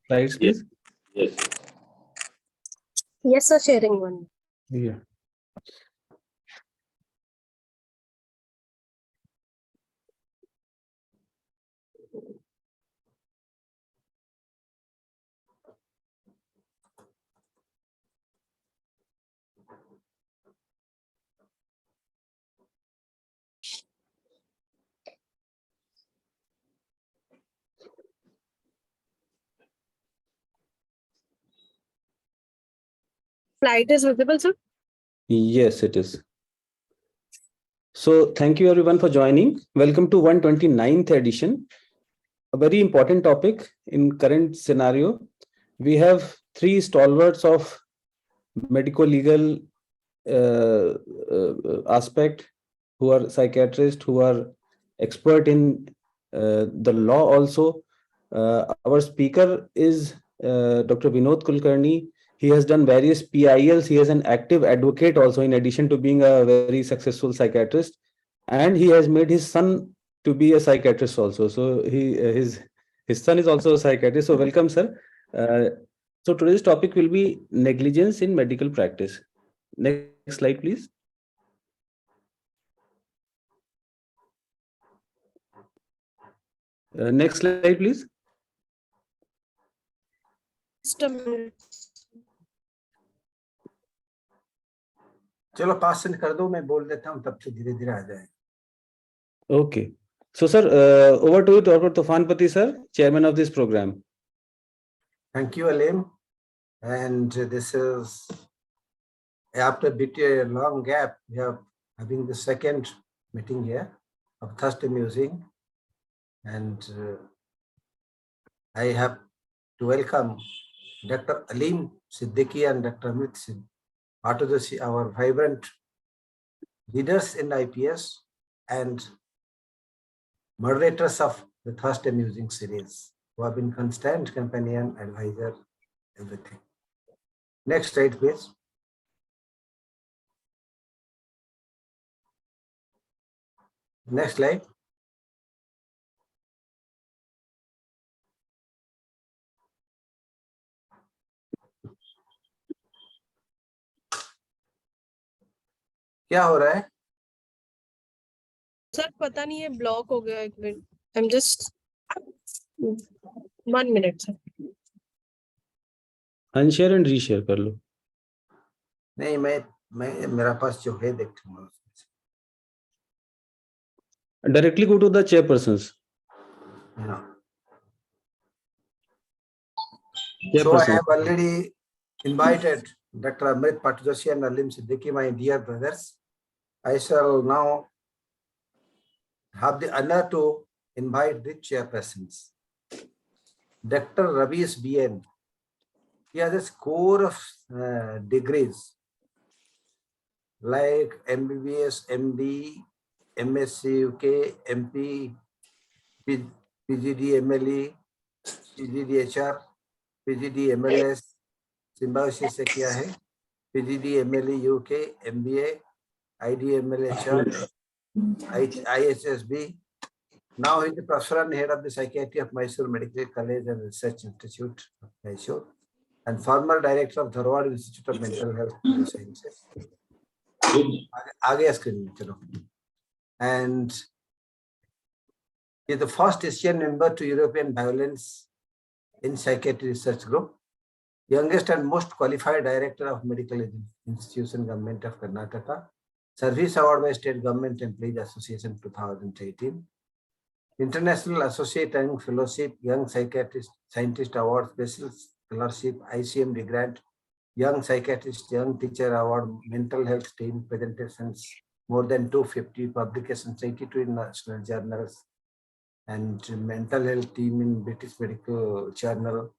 Slides, please. Yes. Yes, sir, sharing one. Yeah. Slide is visible, sir? Yes, it is. So thank you everyone for joining. Welcome to 129th edition. A very important topic in current scenario. We have three stalwarts of medico-legal aspect who are psychiatrists, who are expert in the law also. Our speaker is Dr. Vinod Kulkarni. He has done various PILs. He is an active advocate also, in addition to being a very successful psychiatrist. And he has made his son to be a psychiatrist also. So his son is also a psychiatrist. So welcome, sir. So today's topic will be negligence in medical practice. Next slide, please. Next slide, please. Just a minute. चलो पास send कर दो, मैं बोल देता हूँ, तब से धीरे धीरे आ जाए. Okay. So, sir, over to you, Dr. Tufanpati, sir, chairman of this program. Thank you, Alim. And this is after a long gap. We are having the second meeting here of Thursday Musing, and I have to welcome Dr. Alim Siddiqui and Dr. Amit Siddiqui, our vibrant leaders in IPS and moderators of the Thursday Musing series, who have been constant companion, advisor, everything. Next slide, please. Next slide. क्या हो रहा है? Sir पता नहीं है block हो गया एक minute. I'm just 1 minute, sir. Unshare and reshare कर लो. नहीं, मैं मेरा पास जो है देखूंगा. Directly go to the chairpersons. No. Chairperson. So I have already invited Dr. Amit Patjoshi and Alim Siddiqui, my dear brothers. I shall now have the honor to invite the chairpersons. Dr. Ravi's BN. He has a score of degrees like MBBS, MD, MSc, UK, MP, PGD, MLE, PGD HR, PGD MLS, symbiosis से किया है, PGD MLE UK, MBA, IDML HR, IHSB. Now he is the professor and head of the psychiatry of Mysore Medical College and Research Institute of Mysore, and former director of Dharwad Institute of Mental Health and Sciences. आगे screen में चलो. And he is the first Asian member to European Violence in Psychiatry Research Group, youngest and most qualified director of Medical Institution, Government of Karnataka, Service Award by State Government Employees Association 2018, International Associate and Fellowship, Young Psychiatrist Scientist Award, Special Scholarship, ICMD Grant, Young Psychiatrist, Young Teacher Award, Mental Health Team presentations, more than 250 publications, 82 in national journals, and Mental Health Team in British Medical Journal,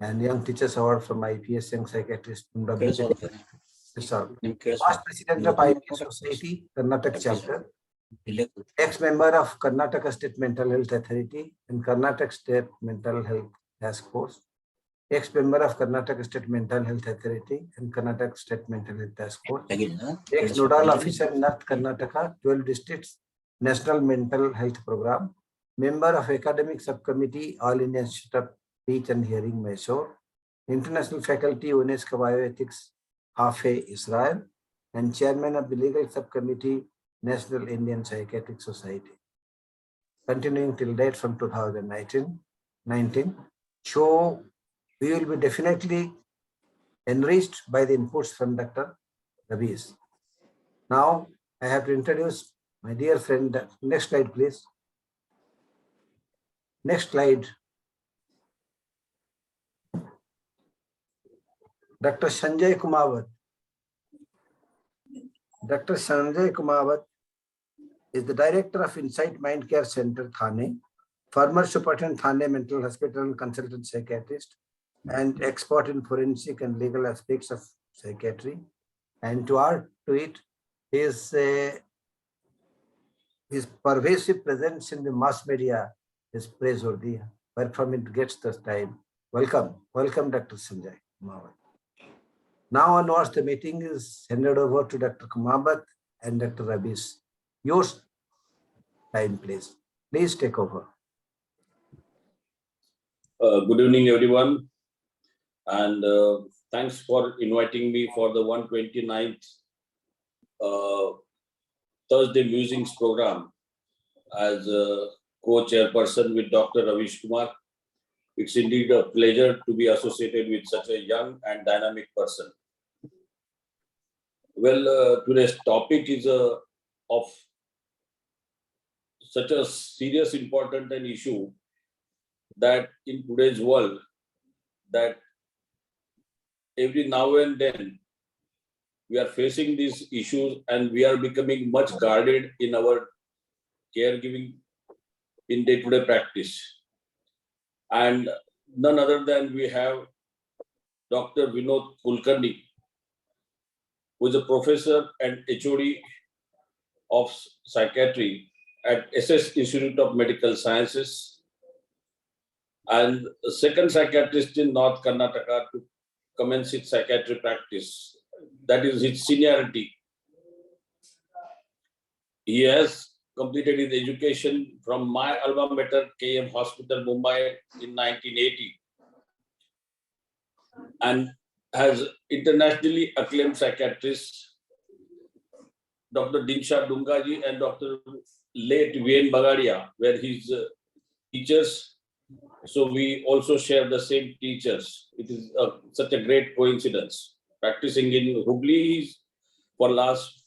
and Young Teachers Award from IPS Young Psychiatrist. Past President of IPS Society, Karnataka Chapter, ex-member of Karnataka State Mental Health Authority and Karnataka State Mental Health Task Force, ex-member of Karnataka State Mental Health Authority and Karnataka State Mental Health Task Force, ex-nodal officer in North Karnataka, 12 districts, National Mental Health Program, member of Academic Subcommittee, All India Institute of speech and hearing, Mysore. International faculty, UNESCO Bioethics, Hafe, Israel. And chairman of the legal subcommittee, National Indian Psychiatric Society. Continuing till date from 2019. So we will be definitely enriched by the inputs from Dr. Ravis. Now I have to introduce my dear friend. Next slide, please. Next slide. Dr. Sanjay Kumawat. Dr. Sanjay Kumawat is the director of Insight Mind Care Center, Thane, former superintendent Thane Mental Hospital and consultant psychiatrist, and expert in forensic and legal aspects of psychiatry. And to add to it, his pervasive presence in the mass media is praiseworthy. Where from it gets the time. Welcome, Dr. Sanjay Kumawat. Now onwards, the meeting is handed over to Dr. Kumawat and Dr. Ravis. Your time, please. Please take over. Good evening, everyone. And thanks for inviting me for the 129th Thursday Musings program as a co-chairperson with Dr. Ravish Kumar. It's indeed a pleasure to be associated with such a young and dynamic person. Well, today's topic is of such a serious, important an issue that in today's world, that every now and then we are facing these issues and we are becoming much guarded in our caregiving in day-to-day practice. And none other than we have Dr. Vinod Kulkarni, who is a professor and HOD of psychiatry at SS Institute of Medical Sciences, and the second psychiatrist in North Karnataka to commence his psychiatry practice. That is his seniority. He has completed his education from my alma mater, KM Hospital, Mumbai in 1980, and has internationally acclaimed psychiatrists, Dr. Dinsha Dungaji and Dr. late Vien Bagadia, were his teachers. So we also share the same teachers. It is such a great coincidence. Practicing in Hubli for last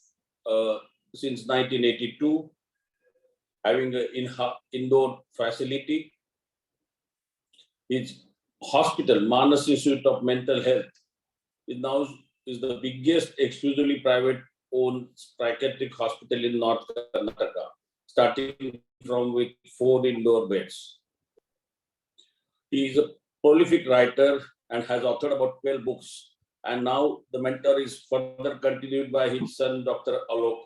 since 1982, having an indoor facility. His hospital, Manas Institute of Mental Health, is the biggest exclusively private-owned psychiatric hospital in North Karnataka, starting from with 4 indoor beds. He is a prolific writer and has authored about 12 books. And now the mentor is further continued by his son, Dr. Alok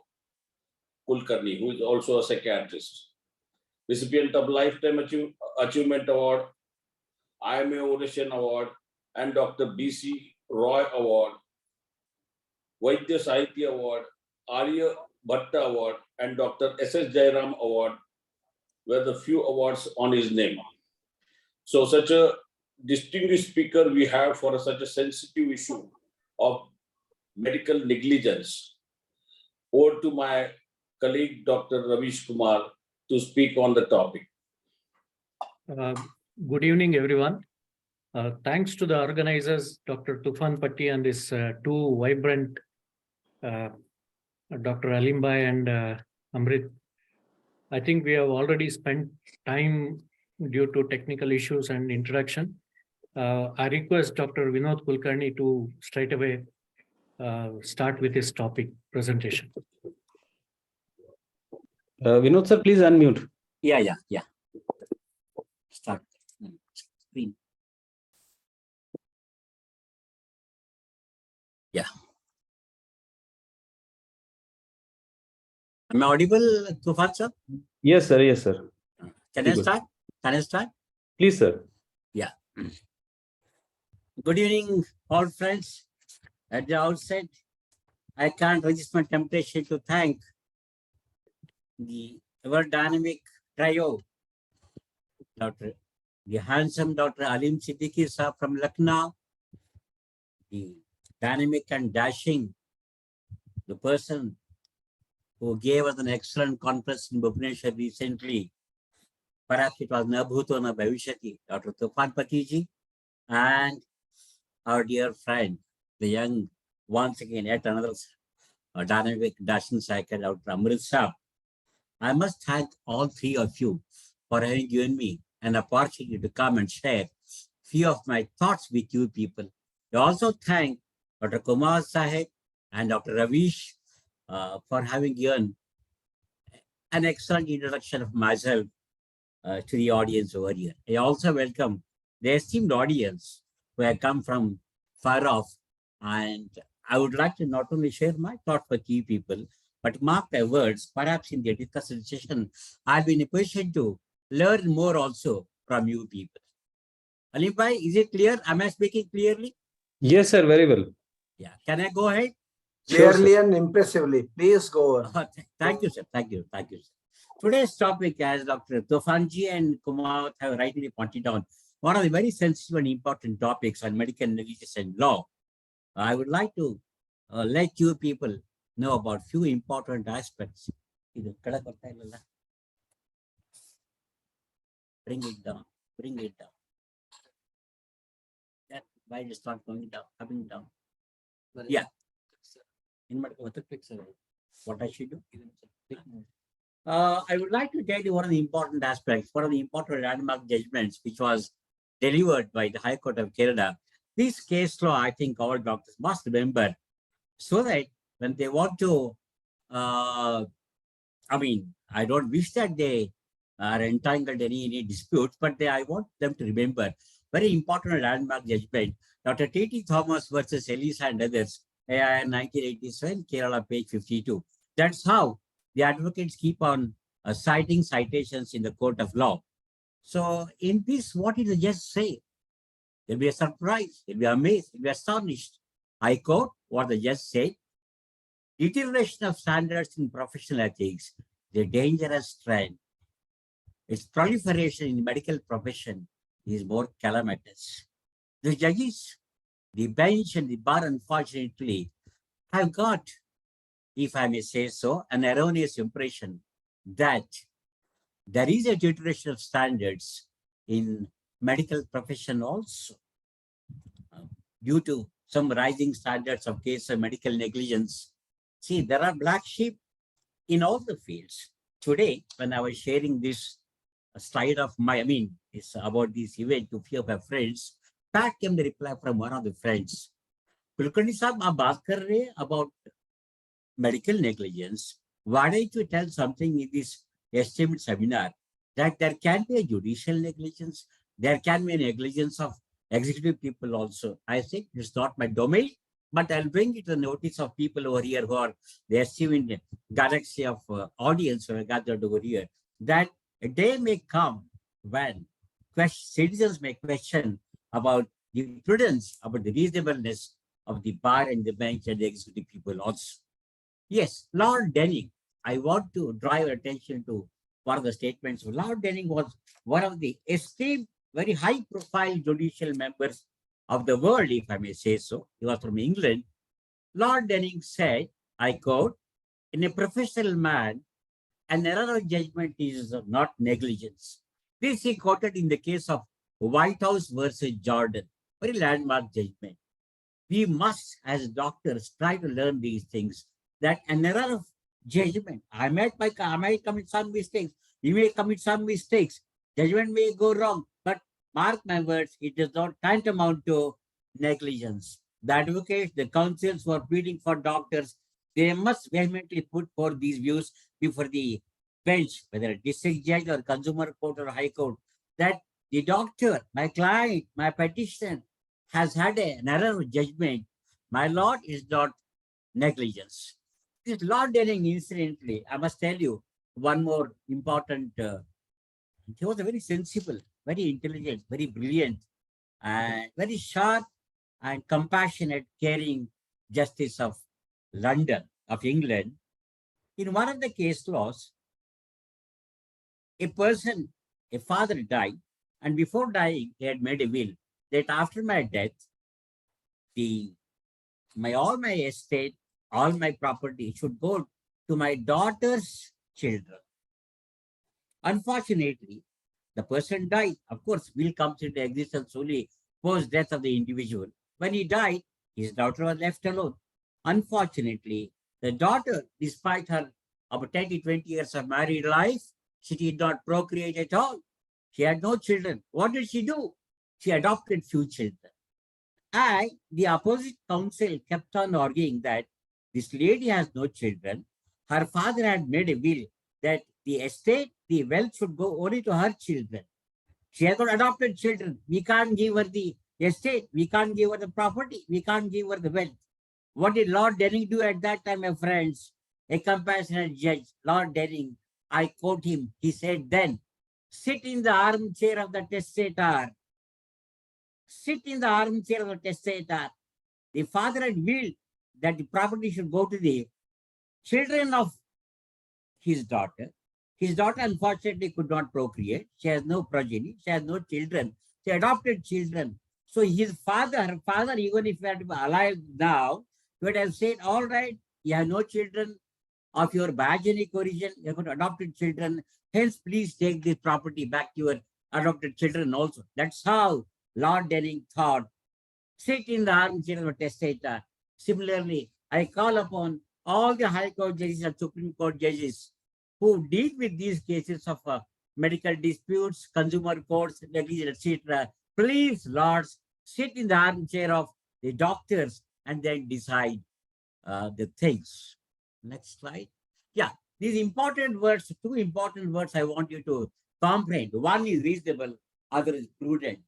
Kulkarni, who is also a psychiatrist. Recipient of Lifetime Achievement Award, IMA Oration Award, and Dr. B.C. Roy Award, Vaidya Sahitya Award, Arya Bhatta Award, and Dr. S.S. Jairam Award were the few awards on his name. So such a distinguished speaker we have for such a sensitive issue of medical negligence. Over to my colleague, Dr. Ravish Kumar, to speak on the topic. Good evening, everyone. Thanks to the organizers, Dr. Tufan Patti and his two vibrant Dr. Alimbai and Amrit. I think we have already spent time due to technical issues and introduction. I request Dr. Vinod Kulkarni to straight away start with his topic presentation. Vinod sir, please unmute. Yeah. Start. Screen. Yeah. Am I audible, Tufan sir? Yes, sir. Yes, sir. Can I start? Please, sir. Yeah. Good evening, all friends. At the outset, I can't resist my temptation to thank the ever dynamic trio, Dr. the handsome Dr. Alim Siddiqui sir from Lucknow, the dynamic and dashing, the person who gave us an excellent conference in Bhubaneswar recently. Perhaps it was Nabhuto na Bhavishyati, Dr. Tufan Patiji, and our dear friend, the young, once again, yet another dynamic dashing cycle, Dr. Amrit Saab. I must thank all three of you for having given me an opportunity to come and share few of my thoughts with you people. I also thank Dr. Kumar Sahib and Dr. Ravish for having given an excellent introduction of myself to the audience over here. I also welcome the esteemed audience who have come from far off, and I would like to not only share my thoughts with you people, but mark my words, perhaps in the discussion session, I'll be in a position to learn more also from you people. Alim bhai, is it clear? Am I speaking clearly? Yes, sir. Very well. Yeah. Can I go ahead? Sure, sir. Clearly and impressively. Please go on. Thank you, sir. Thank you. Thank you, sir. Today's topic, as Dr. Tofanji and Kumar have rightly pointed out, one of the very sensitive and important topics on medical negligence and law. I would like to let you people know about few important aspects. Bring it down. Bring it down. That why is not going down, coming down? Yeah. What I should do? I would like to tell you one of the important aspects, one of the important landmark judgments, which was delivered by the High Court of Kerala. This case law, I think all doctors must remember, so that when they want to, I don't wish that they are entangled in any disputes, but I want them to remember very important landmark judgment, Dr. T.T. Thomas versus Ellis and others, AIR 1987, Kerala, page 52. That's how the advocates keep on citing citations in the court of law. So in this, what did the judge say? They'll be surprised, they'll be amazed, they'll be astonished. I quote what the judge said: deterioration of standards in professional ethics is a dangerous trend. Its proliferation in the medical profession is more calamitous. The judges, the bench and the bar, unfortunately, have got, if I may say so, an erroneous impression that there is a deterioration of standards in medical profession also, due to some rising standards of case of medical negligence. See, there are black sheep in all the fields. Today, when I was sharing this slide of it's about this event to few of my friends, back came the reply from one of the friends. Kulkarni Sahab, aap baat kar rahe about medical negligence. Why don't you tell something in this esteemed seminar that there can be a judicial negligence, there can be a negligence of executive people also. I think it's not my domain, but I'll bring it to the notice of people over here who are the esteemed galaxy of audience who are gathered over here, that a day may come when citizens may question about the prudence, about the reasonableness of the bar and the bench and the executive people also. Yes, Lord Denning, I want to draw your attention to one of the statements. Lord Denning was one of the esteemed, very high-profile judicial members of the world, if I may say so. He was from England. Lord Denning said, I quote, in a professional man, an error of judgment is not negligence. This he quoted in the case of White House versus Jordan, very landmark judgment. We must, as doctors, try to learn these things, that an error of judgment, I might commit some mistakes, you may commit some mistakes, judgment may go wrong, but mark my words, it is not tantamount to negligence. The advocates, the counsels who are pleading for doctors, they must vehemently put forth these views before the bench, whether a district judge or consumer court or high court, that the doctor, my client, my petitioner, has had an error of judgment. My lord, is not negligence. This Lord Denning, incidentally, I must tell you one more important. He was a very sensible, very intelligent, very brilliant, and very sharp and compassionate, caring justice of London, of England. In one of the case laws, a father died, And before dying, he had made a will that after my death, all my estate, all my property should go to my daughter's children. Unfortunately, the person died. Of course, will comes into existence only post death of the individual. When he died, his daughter was left alone. Unfortunately, the daughter, despite her about 10 to 20 years of married life, she did not procreate at all. She had no children. What did she do? She adopted few children. And the opposite counsel kept on arguing that this lady has no children. Her father had made a will that the estate, the wealth should go only to her children. She has got adopted children. We can't give her the estate. We can't give her the property. We can't give her the wealth. What did Lord Denning do at that time, my friends? A compassionate judge, Lord Denning, I quote him. He said then, sit in the armchair of the testator. Sit in the armchair of the testator. The father had willed that the property should go to the children of his daughter. His daughter, unfortunately, could not procreate. She has no progeny. She has no children. She adopted children. So his father, her father, even if he had been alive now, would have said, all right, you have no children of your biogenic origin. You have got adopted children. Hence, please take this property back to your adopted children also. That's how Lord Denning thought. Sit in the armchair of a testator. Similarly, I call upon all the High Court judges and Supreme Court judges who deal with these cases of medical disputes, consumer courts, negligence, etc. Please, lords, sit in the armchair of the doctors and then decide the things. Next slide. Yeah, these important words, two important words I want you to comprehend. One is reasonable, other is prudent.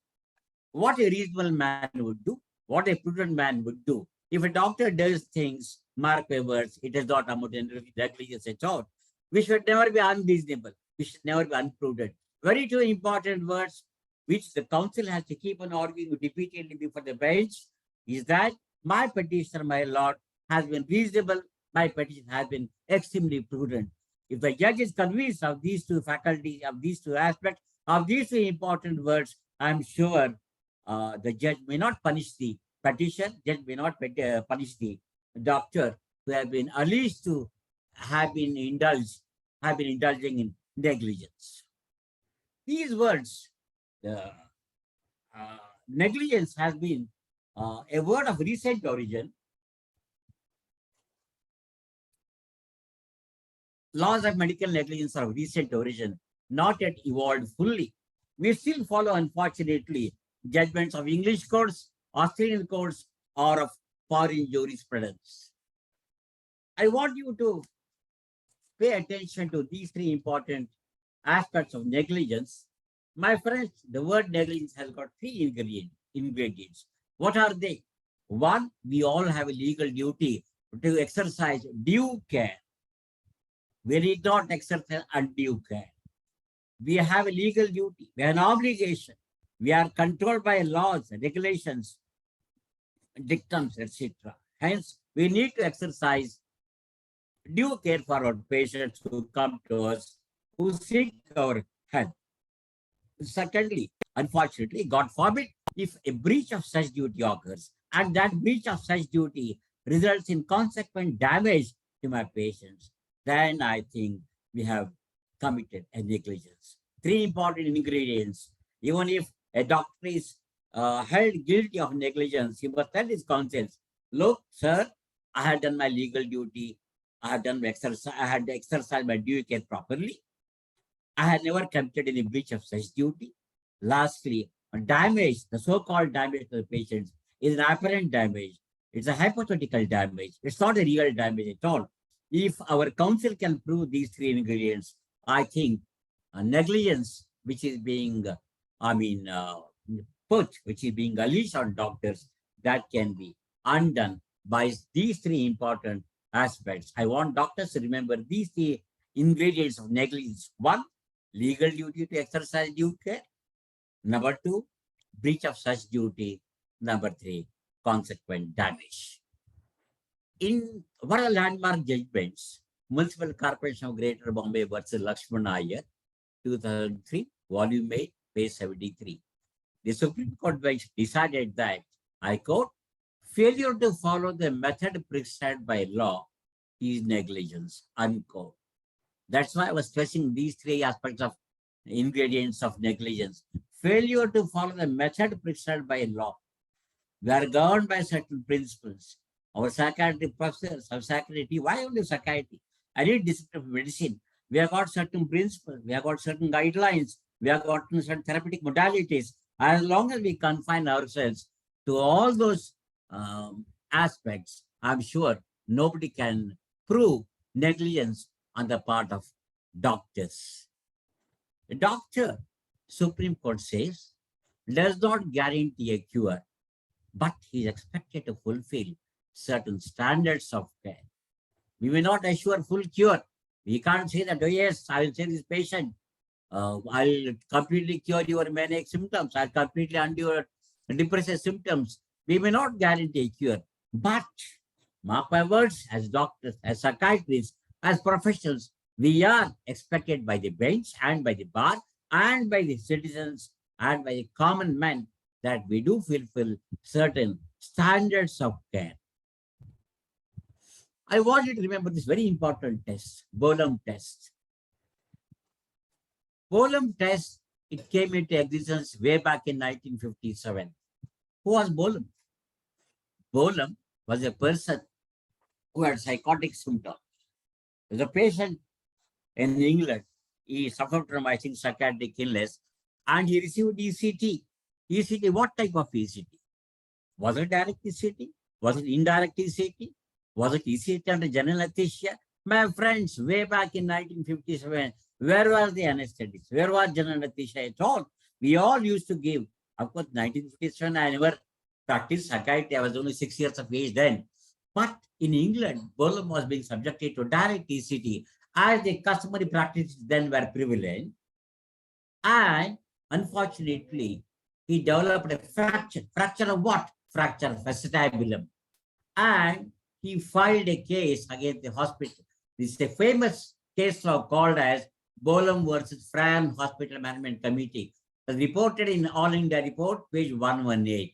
What a reasonable man would do, what a prudent man would do. If a doctor does things, mark my words, it does not amount to negligence at all. We should never be unreasonable. We should never be unprudent. Very two important words, which the council has to keep on arguing repeatedly before the bench, is that my petition, my lord, has been reasonable. My petition has been extremely prudent. If the judge is convinced of these two faculties, of these two aspects, of these two important words, I'm sure the judge may not punish the petition, judge may not punish the doctor who have been alleged to have been indulging in negligence. These words, negligence has been a word of recent origin. Laws of medical negligence are of recent origin, not yet evolved fully. We still follow, unfortunately, judgments of English courts, Australian courts, or of foreign jurisprudence. I want you to pay attention to these three important aspects of negligence. My friends, the word negligence has got three ingredients. What are they? One, we all have a legal duty to exercise due care. We need not exercise undue care. We have a legal duty. We have an obligation. We are controlled by laws, regulations, dictums, etc. Hence, we need to exercise due care for our patients who come to us, who seek our help. Secondly, unfortunately, God forbid, if a breach of such duty occurs, and that breach of such duty results in consequent damage to my patients, then I think we have committed a negligence. Three important ingredients. Even if a doctor is held guilty of negligence, he must tell his counsels, look, sir, I had done my legal duty. I had done my exercise. I had exercised my due care properly. I had never committed any breach of such duty. Lastly, damage, the so-called damage to the patients, is an apparent damage. It's a hypothetical damage. It's not a real damage at all. If our counsel can prove these three ingredients, I think negligence, which is being, which is being unleashed on doctors, that can be undone by these three important aspects. I want doctors to remember these three ingredients of negligence. One, legal duty to exercise due care. Number two, breach of such duty. Number three, consequent damage. In one of the landmark judgments, Municipal Corporation of Greater Bombay versus Lakshman Iyer, 2003, volume 8, page 73. The Supreme Court bench decided that, I quote, failure to follow the method prescribed by law is negligence, unquote. That's why I was stressing these three aspects of ingredients of negligence. Failure to follow the method prescribed by law. We are governed by certain principles. Our psychiatry professors, our psychiatry, why only psychiatry? Any discipline of medicine, we have got certain principles, we have got certain guidelines, we have got certain therapeutic modalities. As long as we confine ourselves to all those aspects, I'm sure nobody can prove negligence on the part of doctors. A doctor, Supreme Court says, does not guarantee a cure, but he is expected to fulfill certain standards of care. We may not assure full cure. We can't say that, oh yes, I will say this patient, I'll completely cure your manic symptoms, I'll completely undo your depressive symptoms. We may not guarantee a cure, but mark my words, as doctors, as psychiatrists, as professionals, we are expected by the bench and by the bar and by the citizens and by the common man that we do fulfill certain standards of care. I want you to remember this very important test, Bolam test. Bolam test, it came into existence way back in 1957. Who was Bolam? Bolam was a person who had psychotic symptoms. As a patient in England, he suffered from, I think, psychiatric illness, and he received ECT. ECT, what type of ECT? Was it direct ECT? Was it indirect ECT? Was it ECT under general anesthesia? My friends, way back in 1957, where was the anesthetics? Where was general anesthesia at all? We all used to give. Of course, 1957, I never practiced psychiatry. I was only 6 years of age then. But in England, Bolam was being subjected to direct ECT as the customary practices then were prevalent. And unfortunately, he developed a fracture. Fracture of what? Fracture of acetabulum. And he filed a case against the hospital. This is a famous case law called as Bolam versus Fram Hospital Management Committee. It was reported in All India Report, page 118.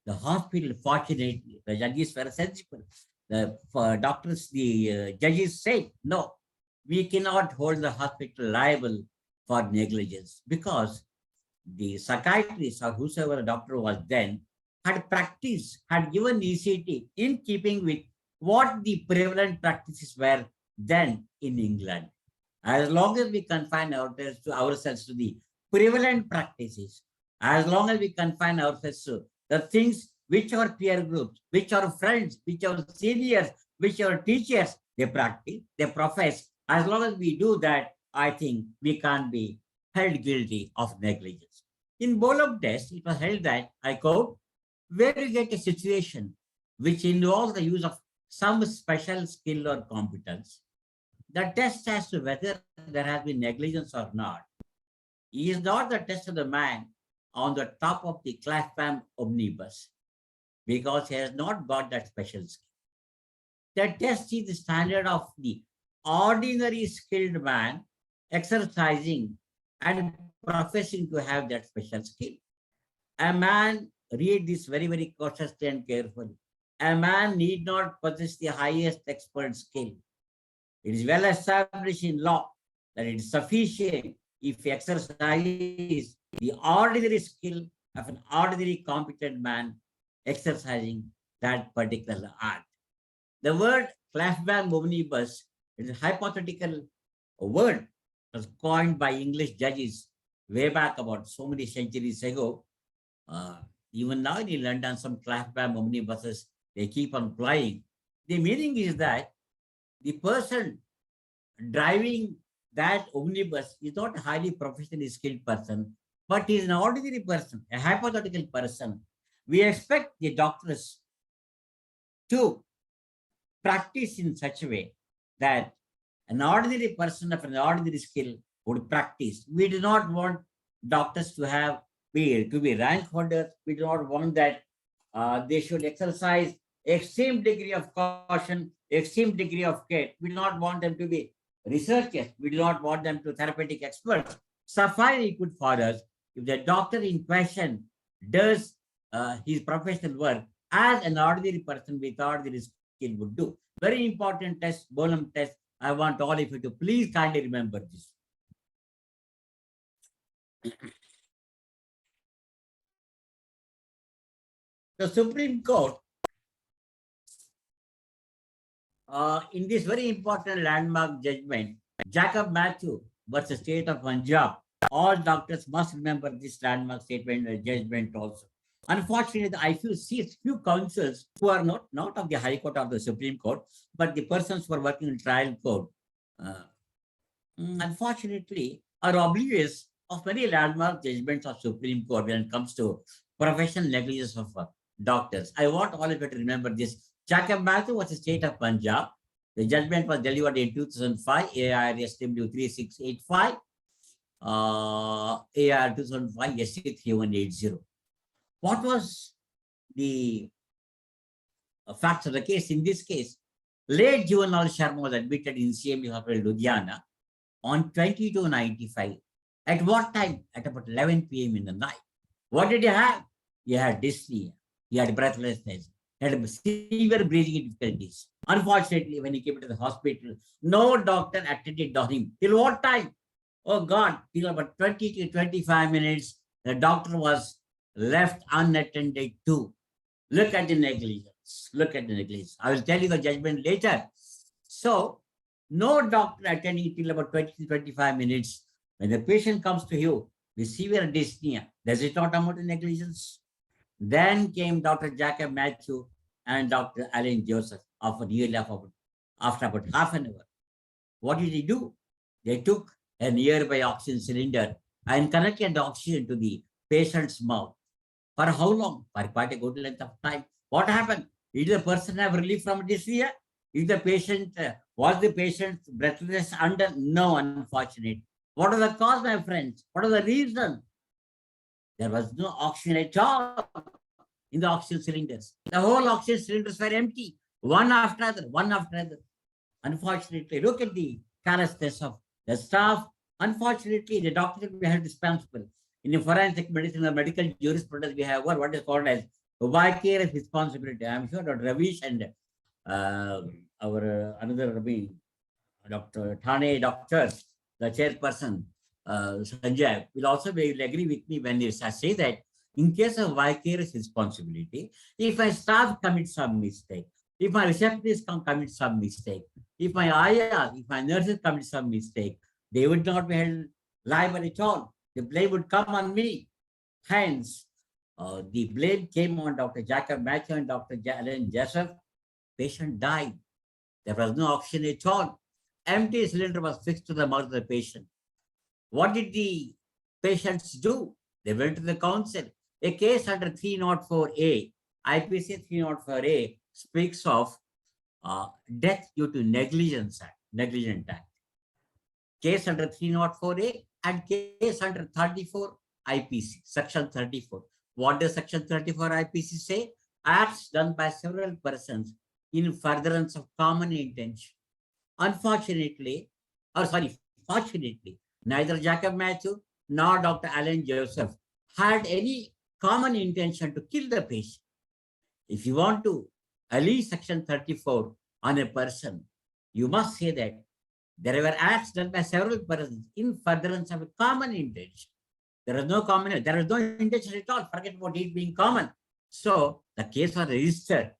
The hospital, fortunately, the judges were sensible. The doctors, the judges said, no, we cannot hold the hospital liable for negligence because the psychiatrist or whosoever the doctor was then had practiced, had given ECT in keeping with what the prevalent practices were then in England. As long as we confine ourselves to the prevalent practices, as long as we confine ourselves to the things which our peer groups, which our friends, which our seniors, which our teachers, they practice, they profess, as long as we do that, I think we can't be held guilty of negligence. In Bolam test, it was held that, I quote, where you get a situation which involves the use of some special skill or competence, the test as to whether there has been negligence or not is not the test of the man on the top of the Clapham omnibus because he has not got that special skill. The test is the standard of the ordinary skilled man exercising and professing to have that special skill. A man, read this very, very cautiously and carefully. A man need not possess the highest expert skill. It is well established in law that it is sufficient if he exercises the ordinary skill of an ordinary competent man exercising that particular art. The word Clapham omnibus is a hypothetical word. It was coined by English judges way back about so many centuries ago. Even now in London, some Clapham omnibuses, they keep on plying. The meaning is that the person driving that omnibus is not a highly professionally skilled person, but he is an ordinary person, a hypothetical person. We expect the doctors to practice in such a way that an ordinary person of an ordinary skill would practice. We do not want doctors to be rank holders. We do not want that they should exercise extreme degree of caution, extreme degree of care. We do not want them to be researchers. We do not want them to therapeutic experts. Suffice it for us if the doctor in question does his professional work as an ordinary person with ordinary skill would do. Very important test, Bolam test. I want all of you to please kindly remember this. The Supreme Court, in this very important landmark judgment, Jacob Matthew versus State of Punjab, all doctors must remember this landmark statement and judgment also. Unfortunately, I see few counsels who are not of the High Court or the Supreme Court, but the persons who are working in trial court, unfortunately, are oblivious of many landmark judgments of Supreme Court when it comes to professional negligence of doctors. I want all of you to remember this. Jacob Matthew was the State of Punjab. The judgment was delivered in 2005, AIRSW 3685, AR 2005, SC 3180. What was the facts of the case? In this case, late Juvenile Sharma was admitted in CME Hospital, Ludhiana on 22/95. At what time? At about 11 p.m. in the night. What did he have? He had dyspnea. He had breathlessness. He had severe breathing difficulties. Unfortunately, when he came to the hospital, no doctor attended on him. Till what time? Oh God, till about 20 to 25 minutes, the doctor was left unattended too. Look at the negligence. Look at the negligence. I will tell you the judgment later. So, no doctor attending till about 20 to 25 minutes. When the patient comes to you with severe dyspnea, does it not amount to negligence? Then came Dr. Jacob Matthew and Dr. Alan Joseph after about half an hour. What did they do? They took a nearby oxygen cylinder and connected the oxygen to the patient's mouth. For how long? For quite a good length of time. What happened? Did the person have relief from dyspnea? Is the patient, was the patient breathless under? No, unfortunately. What was the cause, my friends? What was the reason? There was no oxygen at all in the oxygen cylinders. The whole oxygen cylinders were empty, one after other, one after other. Unfortunately, look at the carelessness of the staff. Unfortunately, the doctor will be held responsible. In the forensic medicine or medical jurisprudence, we have what is called as vicarious responsibility. I'm sure Dr. Ravish and our another Dr. Thane doctor, the chairperson, Sanjay, will also will agree with me when they say that in case of vicarious responsibility, if my staff commits some mistake, if my receptionist commit some mistake, if my IR, if my nurses commit some mistake, they would not be held liable at all. The blame would come on me. Hence, the blame came on Dr. Jacob Matthew and Dr. Alan Joseph. Patient died. There was no oxygen at all. Empty cylinder was fixed to the mouth of the patient. What did the patients do? They went to the council. A case under 304A, IPC 304A speaks of death due to negligent act. Case under 304A and case under 34 IPC, section 34. What does section 34 IPC say? Acts done by several persons in furtherance of common intention. Fortunately, neither Jacob Matthew nor Dr. Alan Joseph had any common intention to kill the patient. If you want to allege section 34 on a person, you must say that there were acts done by several persons in furtherance of a common intention. There is no intention at all. Forget about it being common. So the case was registered.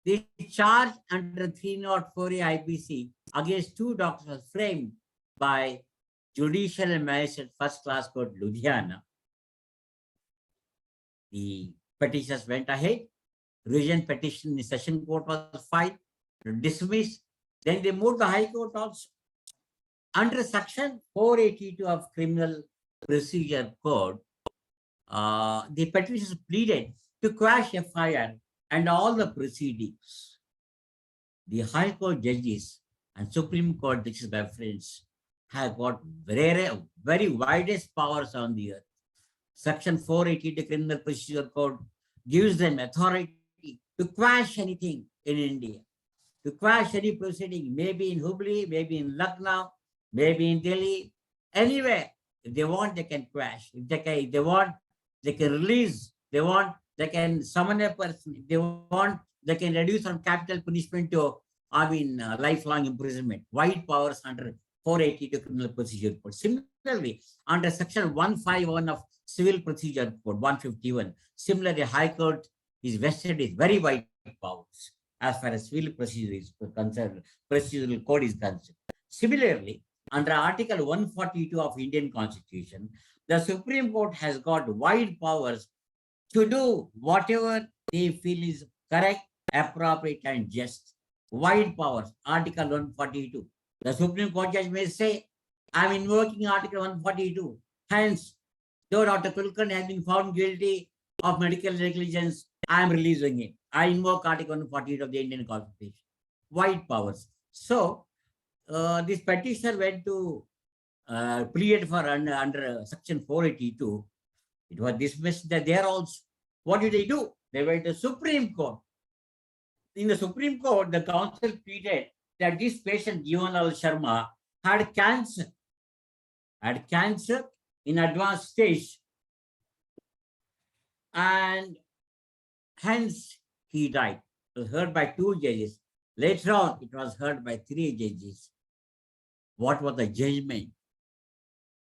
The charge under 304A IPC against two doctors was framed by Judicial and Magistrate First Class Court, Ludhiana. The petitions went ahead. Revision petition in the session court was filed, dismissed. Then they moved the High Court also. Under section 482 of Criminal Procedure Code, the petitions pleaded to quash FIR and all the proceedings. The High Court judges and Supreme Court judges, my friends, have got very widest powers on the earth. Section 482 Criminal Procedure Code gives them authority to quash anything in India, to quash any proceeding, maybe in Hubli, maybe in Lucknow, maybe in Delhi, anywhere. If they want, they can crash. If they want, they can release. They want, they can summon a person. If they want, they can reduce from capital punishment to, lifelong imprisonment. Wide powers under 482 Criminal Procedure Code. Similarly, under Section 151 of Civil Procedure Code 151, similarly, High Court is vested with very wide powers as far as civil procedure is concerned, procedural code is concerned. Similarly, under Article 142 of Indian Constitution, the Supreme Court has got wide powers to do whatever they feel is correct, appropriate, and just. Wide powers, Article 142. The Supreme Court judge may say, I'm invoking Article 142. Hence, though Dr. Kulkarni has been found guilty of medical negligence, I am releasing it. I invoke Article 148 of the Indian Constitution. Wide powers. So, this petitioner went to plead for under Section 482. It was dismissed that there also. What did they do? They went to Supreme Court. In the Supreme Court, the counsel pleaded that this patient, Jivanlal Sharma, had cancer in advanced stage, and hence he died. It was heard by 2 judges. Later on, it was heard by 3 judges. What was the judgment?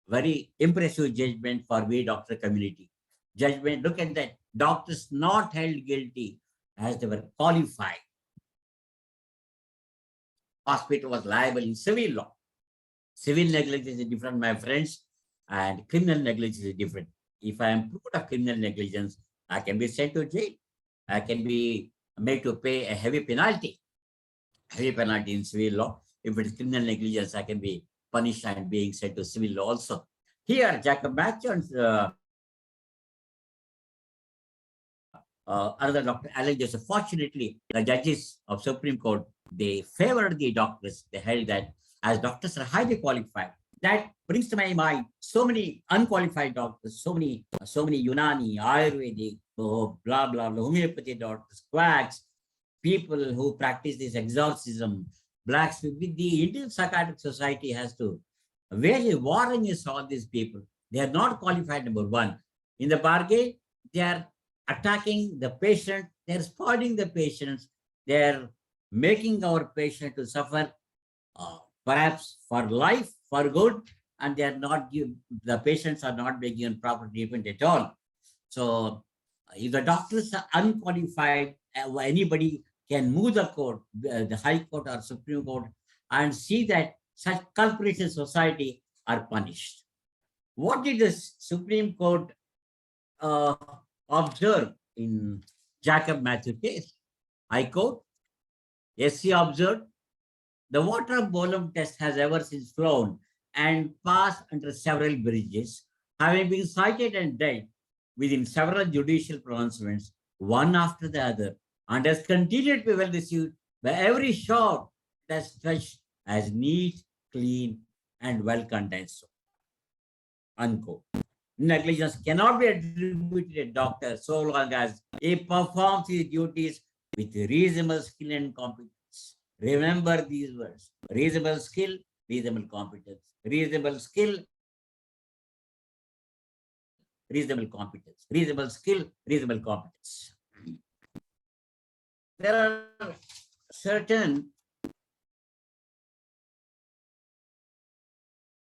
Very impressive judgment for we doctor community. Judgment, look at that. Doctors not held guilty as they were qualified. Hospital was liable in civil law. Civil negligence is different, my friends, and criminal negligence is different. If I am proved of criminal negligence, I can be sent to jail. I can be made to pay a heavy penalty in civil law. If it is criminal negligence, I can be punished and being sent to civil law also. Here, Jacob Matthews, another Dr. Alan Joseph. Fortunately, the judges of Supreme Court, they favored the doctors. They held that as doctors are highly qualified. That brings to my mind so many unqualified doctors, so many Unani, Ayurvedic, blah, blah, blah, homeopathy doctors, quacks, people who practice this exorcism, blacks. With the Indian Psychiatric Society has to wage war against all these people. They are not qualified, number one. In the bargain, they are attacking the patient, they are spoiling the patients, they are making our patient to suffer perhaps for life, for good, and they are not the patients are not being given proper treatment at all. So if the doctors are unqualified, anybody can move the court, the High Court or Supreme Court, and see that such culprits in society are punished. What did the Supreme Court observe in Jacob Matthew case? I quote, SC observed, the water of Bolam test has ever since flown and passed under several bridges, having been cited and dealt within several judicial pronouncements, one after the other, and has continued to be well received by every shore that's stretched as neat, clean, and well condensed. Unquote. Negligence cannot be attributed to a doctor so long as he performs his duties with reasonable skill and competence. Remember these words: reasonable skill, reasonable competence. Reasonable skill, reasonable competence. Reasonable skill, reasonable competence. There are certain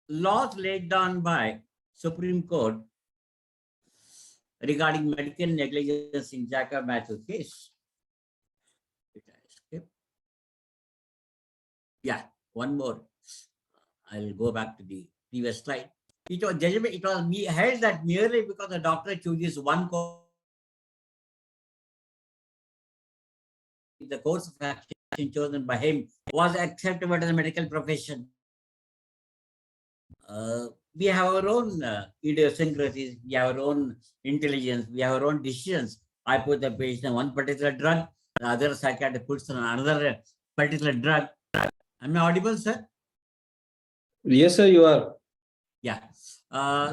laws laid down by Supreme Court regarding medical negligence in Jacob Matthew case. Yeah, one more. I'll go back to the previous slide. It was judgment. It was held that merely because the doctor chooses one course, the course of action chosen by him was acceptable to the medical profession. We have our own idiosyncrasies, we have our own intelligence, we have our own decisions. I put the patient on one particular drug, the other psychiatrist puts on another particular drug. Am I audible, sir? Yes, sir, you are. Yeah.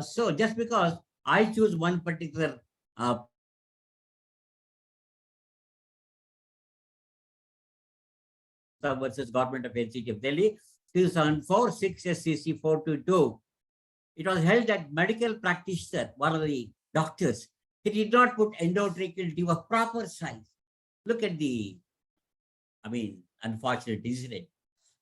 So just because I choose one particular versus Government of NCT of Delhi, 2004 6 SCC 422, it was held that medical practitioner, one of the doctors, he did not put endotracheal tube of proper size. Look at the, unfortunate incident.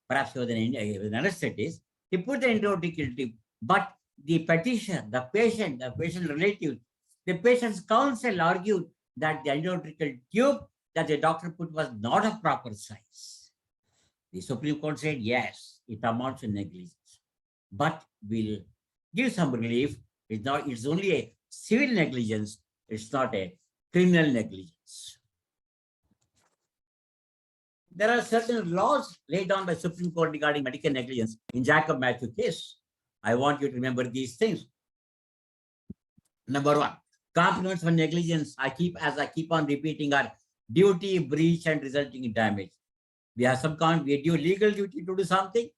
Perhaps he was an anesthetist. He put the endotracheal tube, but the petition, the patient relative, the patient's counsel argued that the endotracheal tube that the doctor put was not of proper size. The Supreme Court said, yes, it amounts to negligence, but will give some relief. It's only a civil negligence. It's not a criminal negligence. There are certain laws laid down by Supreme Court regarding medical negligence in Jacob Matthew case. I want you to remember these things. Number one, compliments for negligence, I keep on repeating, are duty, breach, and resulting in damage. We have we do legal duty to do something.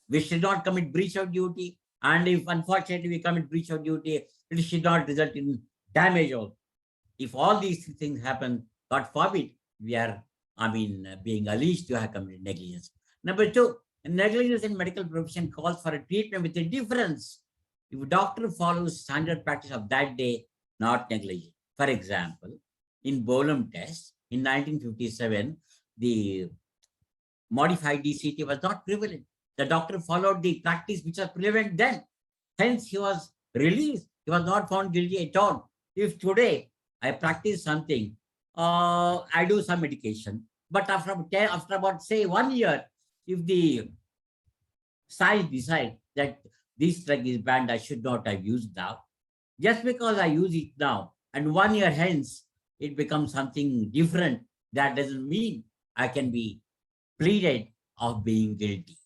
We should not commit breach of duty. And if unfortunately we commit breach of duty, it should not result in damage. If all these things happen, God forbid, we are, being alleged to have committed negligence. Number two, negligence in medical profession calls for a treatment with a difference. If a doctor follows standard practice of that day, not negligent. For example, in Bolam test in 1957, the modified DCT was not prevalent. The doctor followed the practice which was prevalent then. Hence, he was released. He was not found guilty at all. If today I practice something, I do some medication, but after about say 1 year, if the science decides that this drug is banned, I should not have used now. Just because I use it now, and 1 year hence, it becomes something different, that doesn't mean I can be pleaded of being guilty.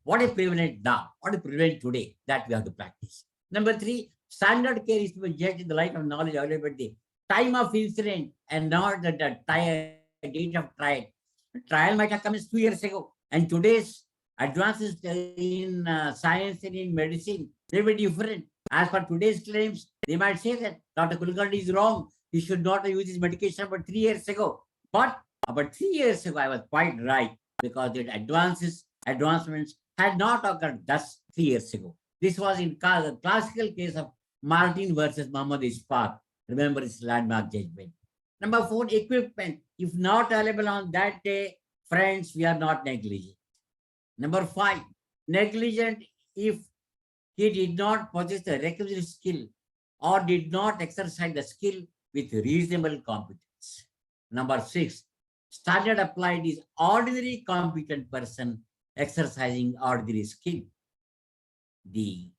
What is prevalent now? What is prevalent today? That we have to practice. Number three, standard care is to be judged in the light of knowledge available at the time of incident and not the date of trial. Trial might have come 2 years ago, and today's advances in science and in medicine, they will be different. As for today's claims, they might say that Dr. Kulkarni is wrong. He should not have used his medication about 3 years ago. But about 3 years ago, I was quite right, because the advancements had not occurred thus 3 years ago. This was in the classical case of Martin versus Muhammad Ishfaq. Remember its landmark judgment. Number four, equipment. If not available on that day, friends, we are not negligent. Number five, negligent if he did not possess the requisite skill or did not exercise the skill with reasonable competence. Number six, standard applied is ordinary competent person exercising ordinary skill. The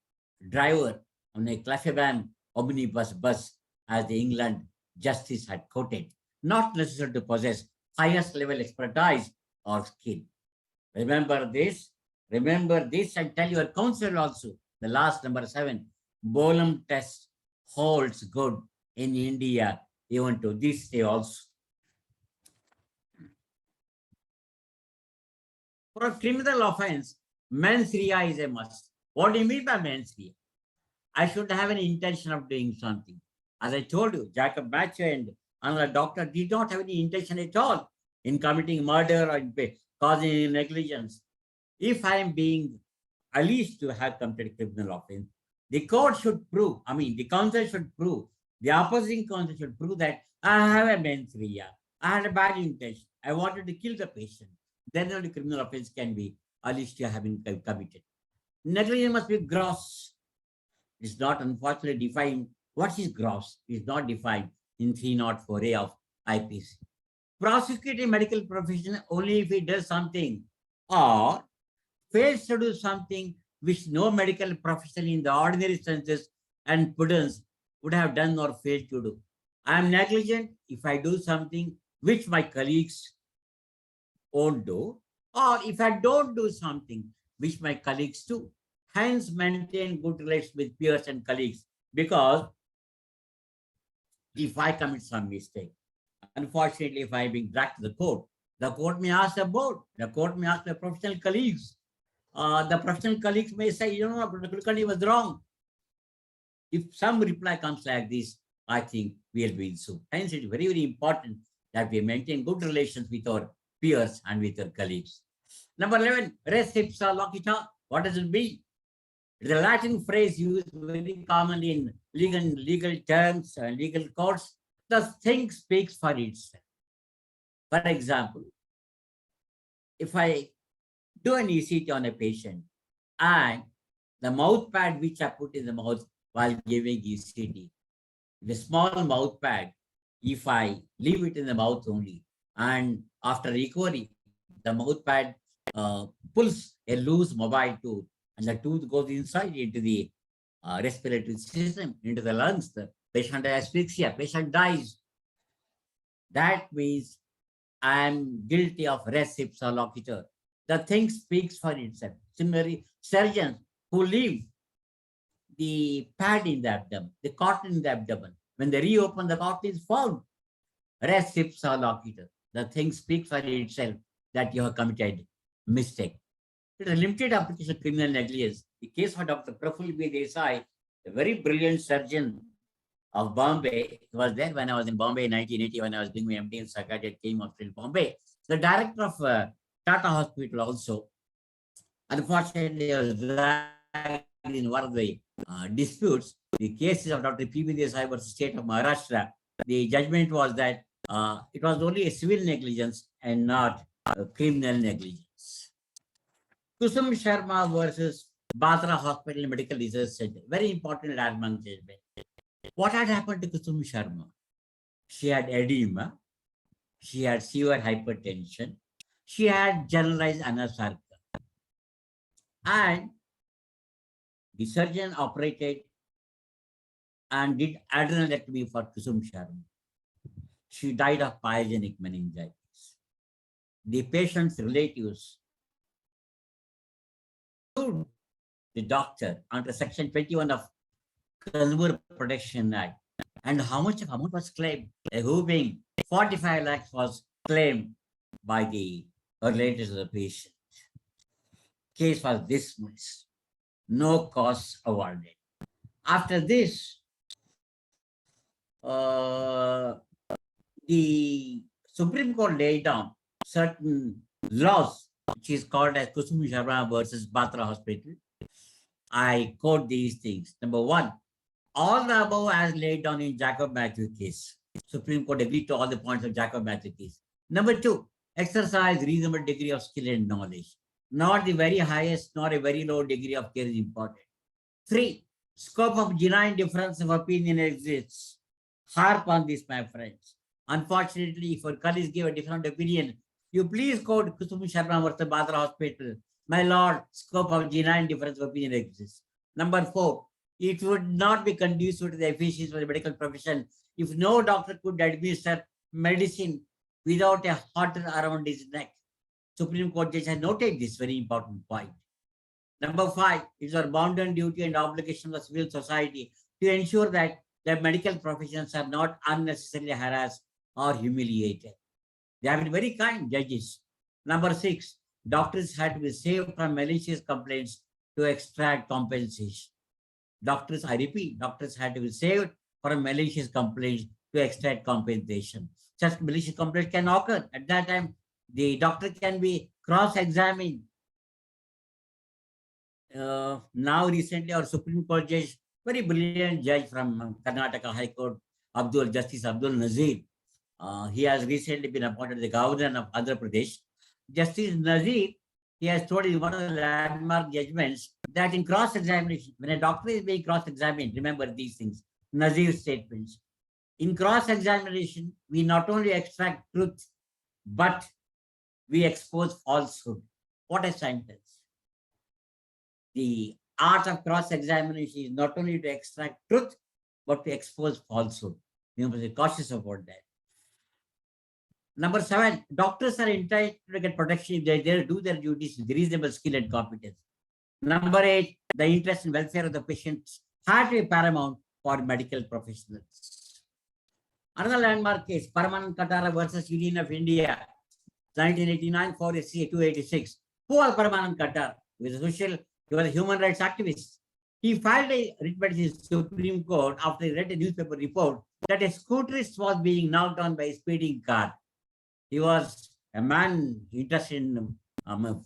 driver on a Clefaiban omnibus bus, as the England justice had quoted, not necessary to possess highest level expertise or skill. Remember this, and tell your counsel also. The last number 7, Bolam test holds good in India even to this day also. For a criminal offense, mens rea is a must. What do you mean by mens rea? I should have an intention of doing something. As I told you, Jacob Matthew and another doctor did not have any intention at all in committing murder or causing negligence. If I am being alleged to have committed criminal offense, the court should prove, the counsel should prove, the opposing counsel should prove that I have a mens rea, I had a bad intention, I wanted to kill the patient. Then only criminal offense can be alleged to have been committed. Negligence must be gross. It's not unfortunately defined. What is gross is not defined in 304A of IPC. Prosecuting medical profession only if it does something or fails to do something which no medical professional in the ordinary senses and prudence would have done or failed to do. I am negligent if I do something which my colleagues won't do, or if I don't do something which my colleagues do. Hence, maintain good relations with peers and colleagues, because if I commit some mistake, unfortunately, if I am being dragged to the court may ask the board, the court may ask the professional colleagues. The professional colleagues may say, you know, Dr. Kulkarni was wrong. If some reply comes like this, I think we will be sued. Hence, it is very, very important that we maintain good relations with our peers and with our colleagues. Number 11, res ipsa loquita. What does it mean? It's a Latin phrase used very commonly in legal terms and legal courts. The thing speaks for itself. For example, if I do an ECG on a patient and the mouth pad which I put in the mouth while giving ECG, the small mouth pad, if I leave it in the mouth only, and after recovery, the mouth pad pulls a loose mobile tooth, and the tooth goes inside into the respiratory system, into the lungs. The patient has asphyxia, patient dies. That means I am guilty of res ipsa loquitur. The thing speaks for itself. Similarly, surgeons who leave the pad in the abdomen, the cotton in the abdomen, when they reopen, the cotton is found. Res ipsa loquitur. The thing speaks for itself that you have committed mistake. It is a limited application of criminal negligence. The case of Dr. Praful B. Desai, a very brilliant surgeon of Bombay. He was there when I was in Bombay in 1980 when I was doing my MD in psychiatry at King Hospital in Bombay. The director of Tata Hospital also, unfortunately, was dragged in one of the disputes. The cases of Dr. P.B. Desai versus State of Maharashtra. The judgment was that it was only a civil negligence and not criminal negligence. Kusum Sharma versus Batra Hospital Medical Research Center. Very important landmark judgment. What had happened to Kusum Sharma? She had edema, she had severe hypertension, she had generalized anasarca. And the surgeon operated and did adrenalectomy for Kusum Sharma. She died of pyogenic meningitis. The patient's relatives sued the doctor under Section 21 of Consumer Protection Act. And how much of amount was claimed? A whooping 45 lakhs was claimed by the relatives of the patient. Case was dismissed. No costs awarded. After this, the Supreme Court laid down certain laws, which is called as Kusum Sharma versus Batra Hospital. I quote these things. Number one, all the above as laid down in Jacob Matthew case. Supreme Court agreed to all the points of Jacob Matthew case. Number two, exercise reasonable degree of skill and knowledge. Not the very highest, nor a very low degree of care is important. Three, scope of genuine difference of opinion exists. Harp on this, my friends. Unfortunately, if your colleagues give a different opinion, you please quote Kusum Sharma versus Batra Hospital. My lord, scope of genuine difference of opinion exists. Number four, it would not be conducive to the efficiency of the medical profession if no doctor could administer medicine without a halter around his neck. Supreme Court judge has noted this very important point. Number five, it is our bounden duty and obligation of the civil society to ensure that the medical professions are not unnecessarily harassed or humiliated. They have been very kind judges. Number six, doctors had to be saved from malicious complaints to extract compensation. Doctors, I repeat, doctors had to be saved from malicious complaints to extract compensation. Such malicious complaints can occur. At that time, the doctor can be cross-examined. Now, recently, our Supreme Court judge, very brilliant judge from Karnataka High Court, Justice Abdul Nazir. He has recently been appointed the governor of Andhra Pradesh. Justice Nazir, he has told in one of the landmark judgments that in cross-examination, when a doctor is being cross-examined, remember these things, Nazir's statements. In cross-examination, we not only extract truth, but we expose falsehood. What a sentence. The art of cross-examination is not only to extract truth, but to expose falsehood. You must be cautious about that. Number seven, doctors are entitled to get protection if they do their duties with reasonable skill and competence. Number eight, the interest and welfare of the patients had to be paramount for medical professionals. Another landmark case, Paramanand Katara versus Union of India, 1989 for SCA 286. Who was Paramanand Katara? He was a human rights activist. He filed a writ petition in the Supreme Court after he read a newspaper report that a scooterist was being knocked down by a speeding car. He was a man interested in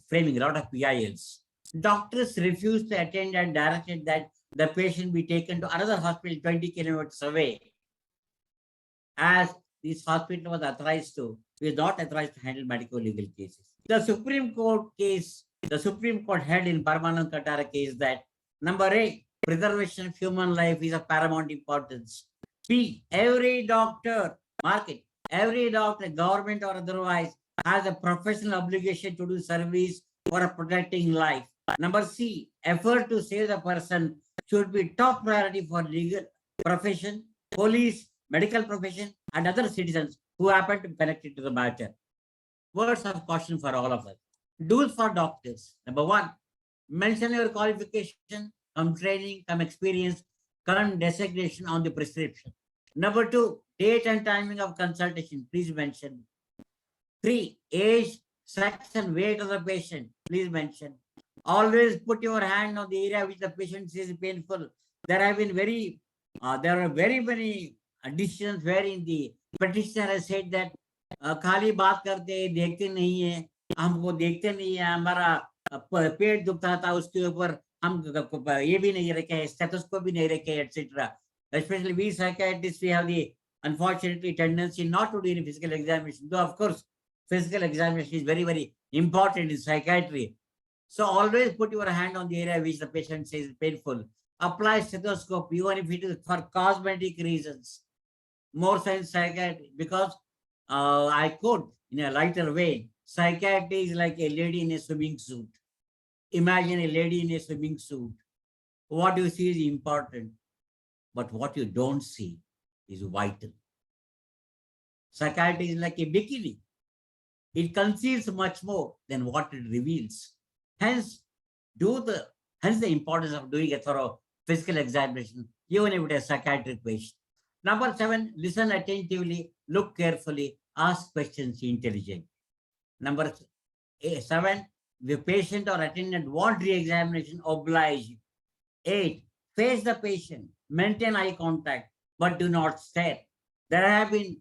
framing a lot of PILs. Doctors refused to attend and directed that the patient be taken to another hospital 20 kilometers away, as this hospital was authorized to, was not authorized to handle medical legal cases. The Supreme Court held in Parmanand Katara case that number 8, preservation of human life is of paramount importance. B, every doctor, mark it, every doctor, government or otherwise, has a professional obligation to do service for protecting life. Number C, effort to save the person should be top priority for legal profession, police, medical profession, and other citizens who happen to be connected to the matter. Words of caution for all of us. Dues for doctors. Number 1, mention your qualification, come training, come experience, come designation on the prescription. Number 2, date and timing of consultation, please mention. 3, age, sex, and weight of the patient, please mention. Always put your hand on the area which the patient says is painful. There are very many decisions wherein the petitioner has said that खाली बात करते हैं, देखते नहीं है, हमको देखते नहीं है, हमारा पेट दुखता था उसके ऊपर हम ये भी नहीं रखे, स्टेथोस्कोप भी नहीं रखे, etc. Especially we psychiatrists, we have the unfortunately tendency not to do any physical examination, though of course physical examination is very, very important in psychiatry. So always put your hand on the area which the patient says is painful. Apply stethoscope even if it is for cosmetic reasons. More science psychiatry, because I quote in a lighter way, psychiatry is like a lady in a swimming suit. Imagine a lady in a swimming suit. What you see is important, but what you don't see is vital. Psychiatry is like a bikini. It conceals much more than what it reveals. Hence the importance of doing a thorough physical examination, even if it is a psychiatric patient. Number 7, listen attentively, look carefully, ask questions intelligently. Number 7, the patient or attendant want re-examination, oblige. 8, face the patient, maintain eye contact, but do not stare. There have been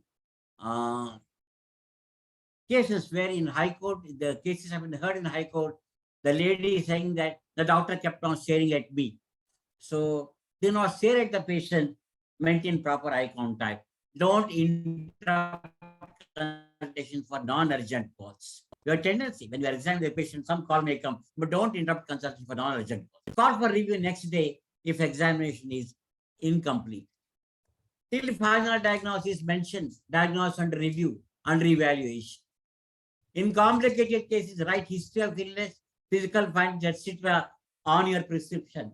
cases where in High Court, the cases have been heard in High Court, the lady is saying that the doctor kept on staring at me. So do not stare at the patient, maintain proper eye contact. Don't interrupt consultation for non-urgent calls. Your tendency, when you are examining the patient, some call may come, but don't interrupt consultation for non-urgent calls. Call for review next day if examination is incomplete. Till final diagnosis mentions diagnosis under review, under evaluation. In complicated cases, write history of illness, physical findings, etc. on your prescription.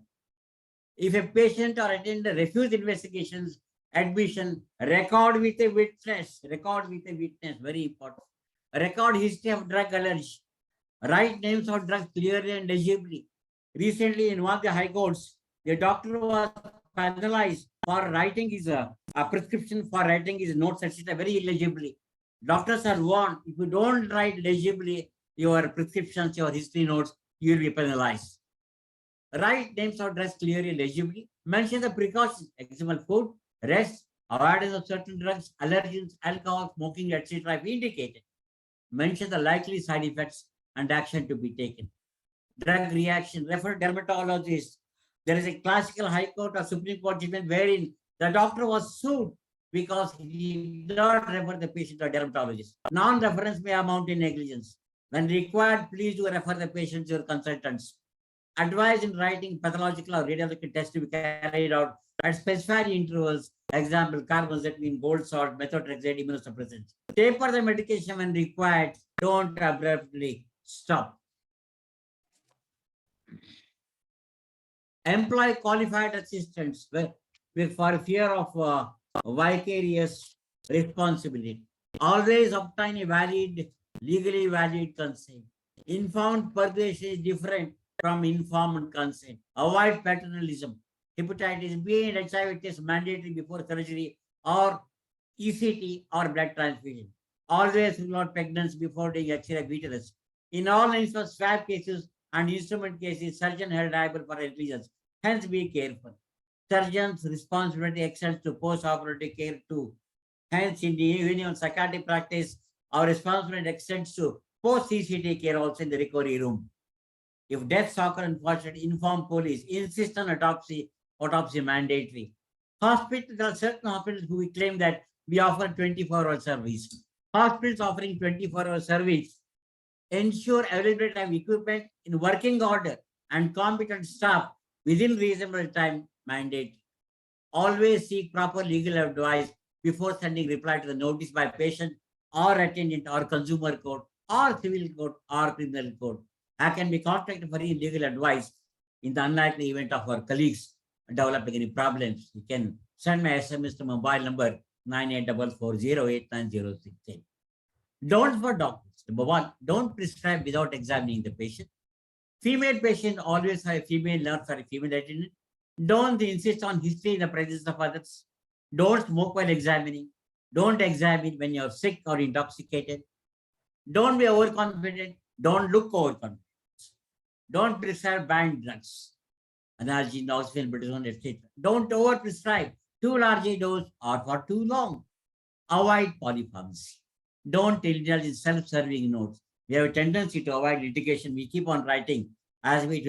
If a patient or attendant refuse investigations, admission, record with a witness, very important. Record history of drug allergy. Write names of drugs clearly and legibly. Recently, in one of the high courts, the doctor was penalized for writing his a prescription for writing his notes, etc. very illegibly. Doctors are warned, if you don't write legibly your prescriptions, your history notes, you will be penalized. Write names of drugs clearly, legibly. Mention the precautions, example, food, rest, avoidance of certain drugs, allergens, alcohol, smoking, etc. if indicated. Mention the likely side effects and action to be taken. Drug reaction, refer dermatologist. There is a classical High Court or Supreme Court judgment wherein the doctor was sued because he did not refer the patient to a dermatologist. Non-reference may amount in negligence. When required, please do refer the patient to your consultants. Advise in writing pathological or radiological tests to be carried out at specified intervals. Example, carbamazepine, gold salt, methotrexate, immunosuppressants. Taper the medication when required. Don't abruptly stop. Employ qualified assistants for fear of vicarious responsibility. Always obtain a valid, legally valid consent. Informed persuasion is different from informed consent. Avoid paternalism. Hepatitis B and HIV test mandatory before surgery or ECT or blood transfusion. Always rule out pregnancy before doing X-ray of uterus. In all instances, swab cases and instrument cases, surgeon held liable for negligence. Hence, be careful. Surgeon's responsibility extends to post-operative care too. Hence, in the union psychiatric practice, our responsibility extends to post-CCT care also in the recovery room. If deaths occur, unfortunately, inform police. Insist on autopsy mandatory. Hospitals, there are certain hospitals who claim that we offer 24-hour service. Hospitals offering 24-hour service ensure availability of equipment in working order and competent staff within reasonable time mandate. Always seek proper legal advice before sending reply to the notice by patient or attendant or consumer court or civil court or criminal court. I can be contacted for any legal advice in the unlikely event of our colleagues developing any problems. You can send my SMS to mobile number 9844089068. Don't for doctors. Number one, don't prescribe without examining the patient. Female patient always have a female nurse or a female attendant. Don't insist on history in the presence of others. Don't smoke while examining. Don't examine when you're sick or intoxicated. Don't be overconfident. Don't look overconfident. Don't prescribe banned drugs. Analgesic, oxygen, prednisone, etc. Don't overprescribe too large a dose or for too long. Avoid polypharmacy. Don't indulge in self-serving notes. We have a tendency to avoid litigation. We keep on writing as if it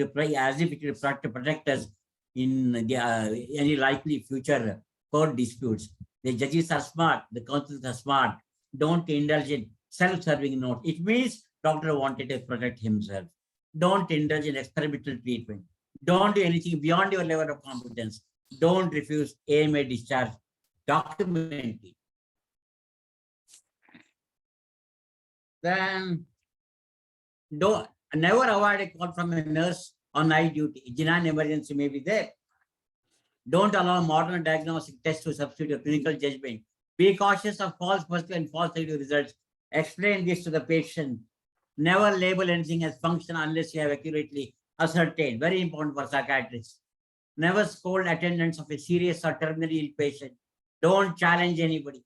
will protect us in any likely future court disputes. The judges are smart. The counsels are smart. Don't indulge in self-serving notes. It means doctor wanted to protect himself. Don't indulge in experimental treatment. Don't do anything beyond your level of competence. Don't refuse AMA discharge. Document it. Then don't never avoid a call from a nurse on night duty. Genuine emergency may be there. Don't allow modern diagnostic tests to substitute clinical judgment. Be cautious of false positive and false negative results. Explain this to the patient. Never label anything as function unless you have accurately ascertained. Very important for psychiatrists. Never scold attendants of a serious or terminally ill patient. Don't challenge anybody.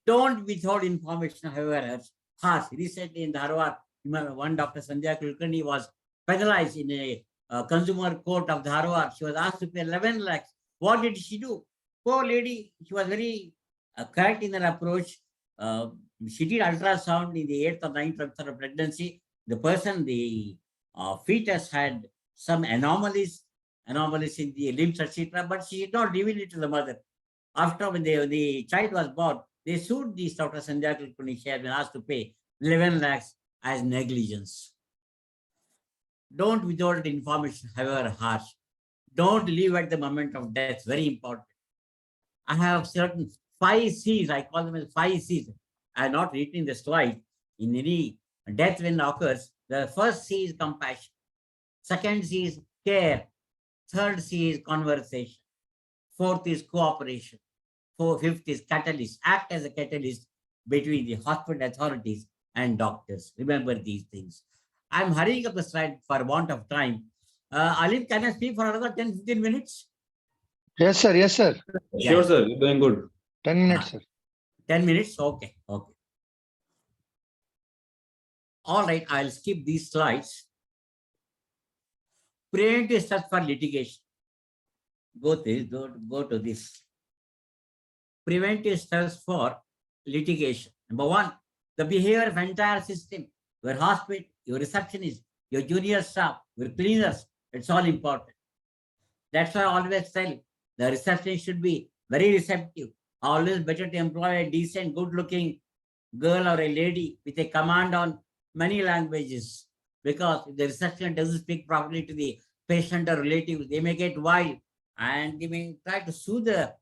Don't withhold information, however harsh. Recently in Dharwad, one Dr. Sandhya Kulkarni was penalized in a consumer court of Dharwad. She was asked to pay 11 lakhs. What did she do? Poor lady, she was very correct in her approach. She did ultrasound in the 8th or 9th month of pregnancy. The person, the fetus had some anomalies in the limbs, etc. But she did not reveal it to the mother. After when the child was born, they sued this Dr. Sandhya Kulkarni. She had been asked to pay 11 lakhs as negligence. Don't withhold information, however harsh. Don't leave at the moment of death. Very important. I have certain 5 C's. I call them as 5 C's. I have not written in the slide. In any death when occurs, the first C is compassion. Second C is care. Third C is conversation. Fourth is cooperation. Fifth is catalyst. Act as a catalyst between the hospital authorities and doctors. Remember these things. I'm hurrying up the slide for want of time. Alif, can I speak for another 10-15 minutes? Yes, sir. Yes, sir. Sure, sir. You're doing good. 10 minutes, sir. 10 minutes? Okay. Okay. All right, I'll skip these slides. Preventive steps for litigation. Go to this. Preventive steps for litigation. Number one, the behavior of entire system. Your hospital, your receptionist, your junior staff, your cleaners, it's all important. That's why I always tell the receptionist should be very receptive. Always better to employ a decent, good-looking girl or a lady with a command on many languages. Because if the receptionist doesn't speak properly to the patient or relatives, they may get wild and they may try to sue the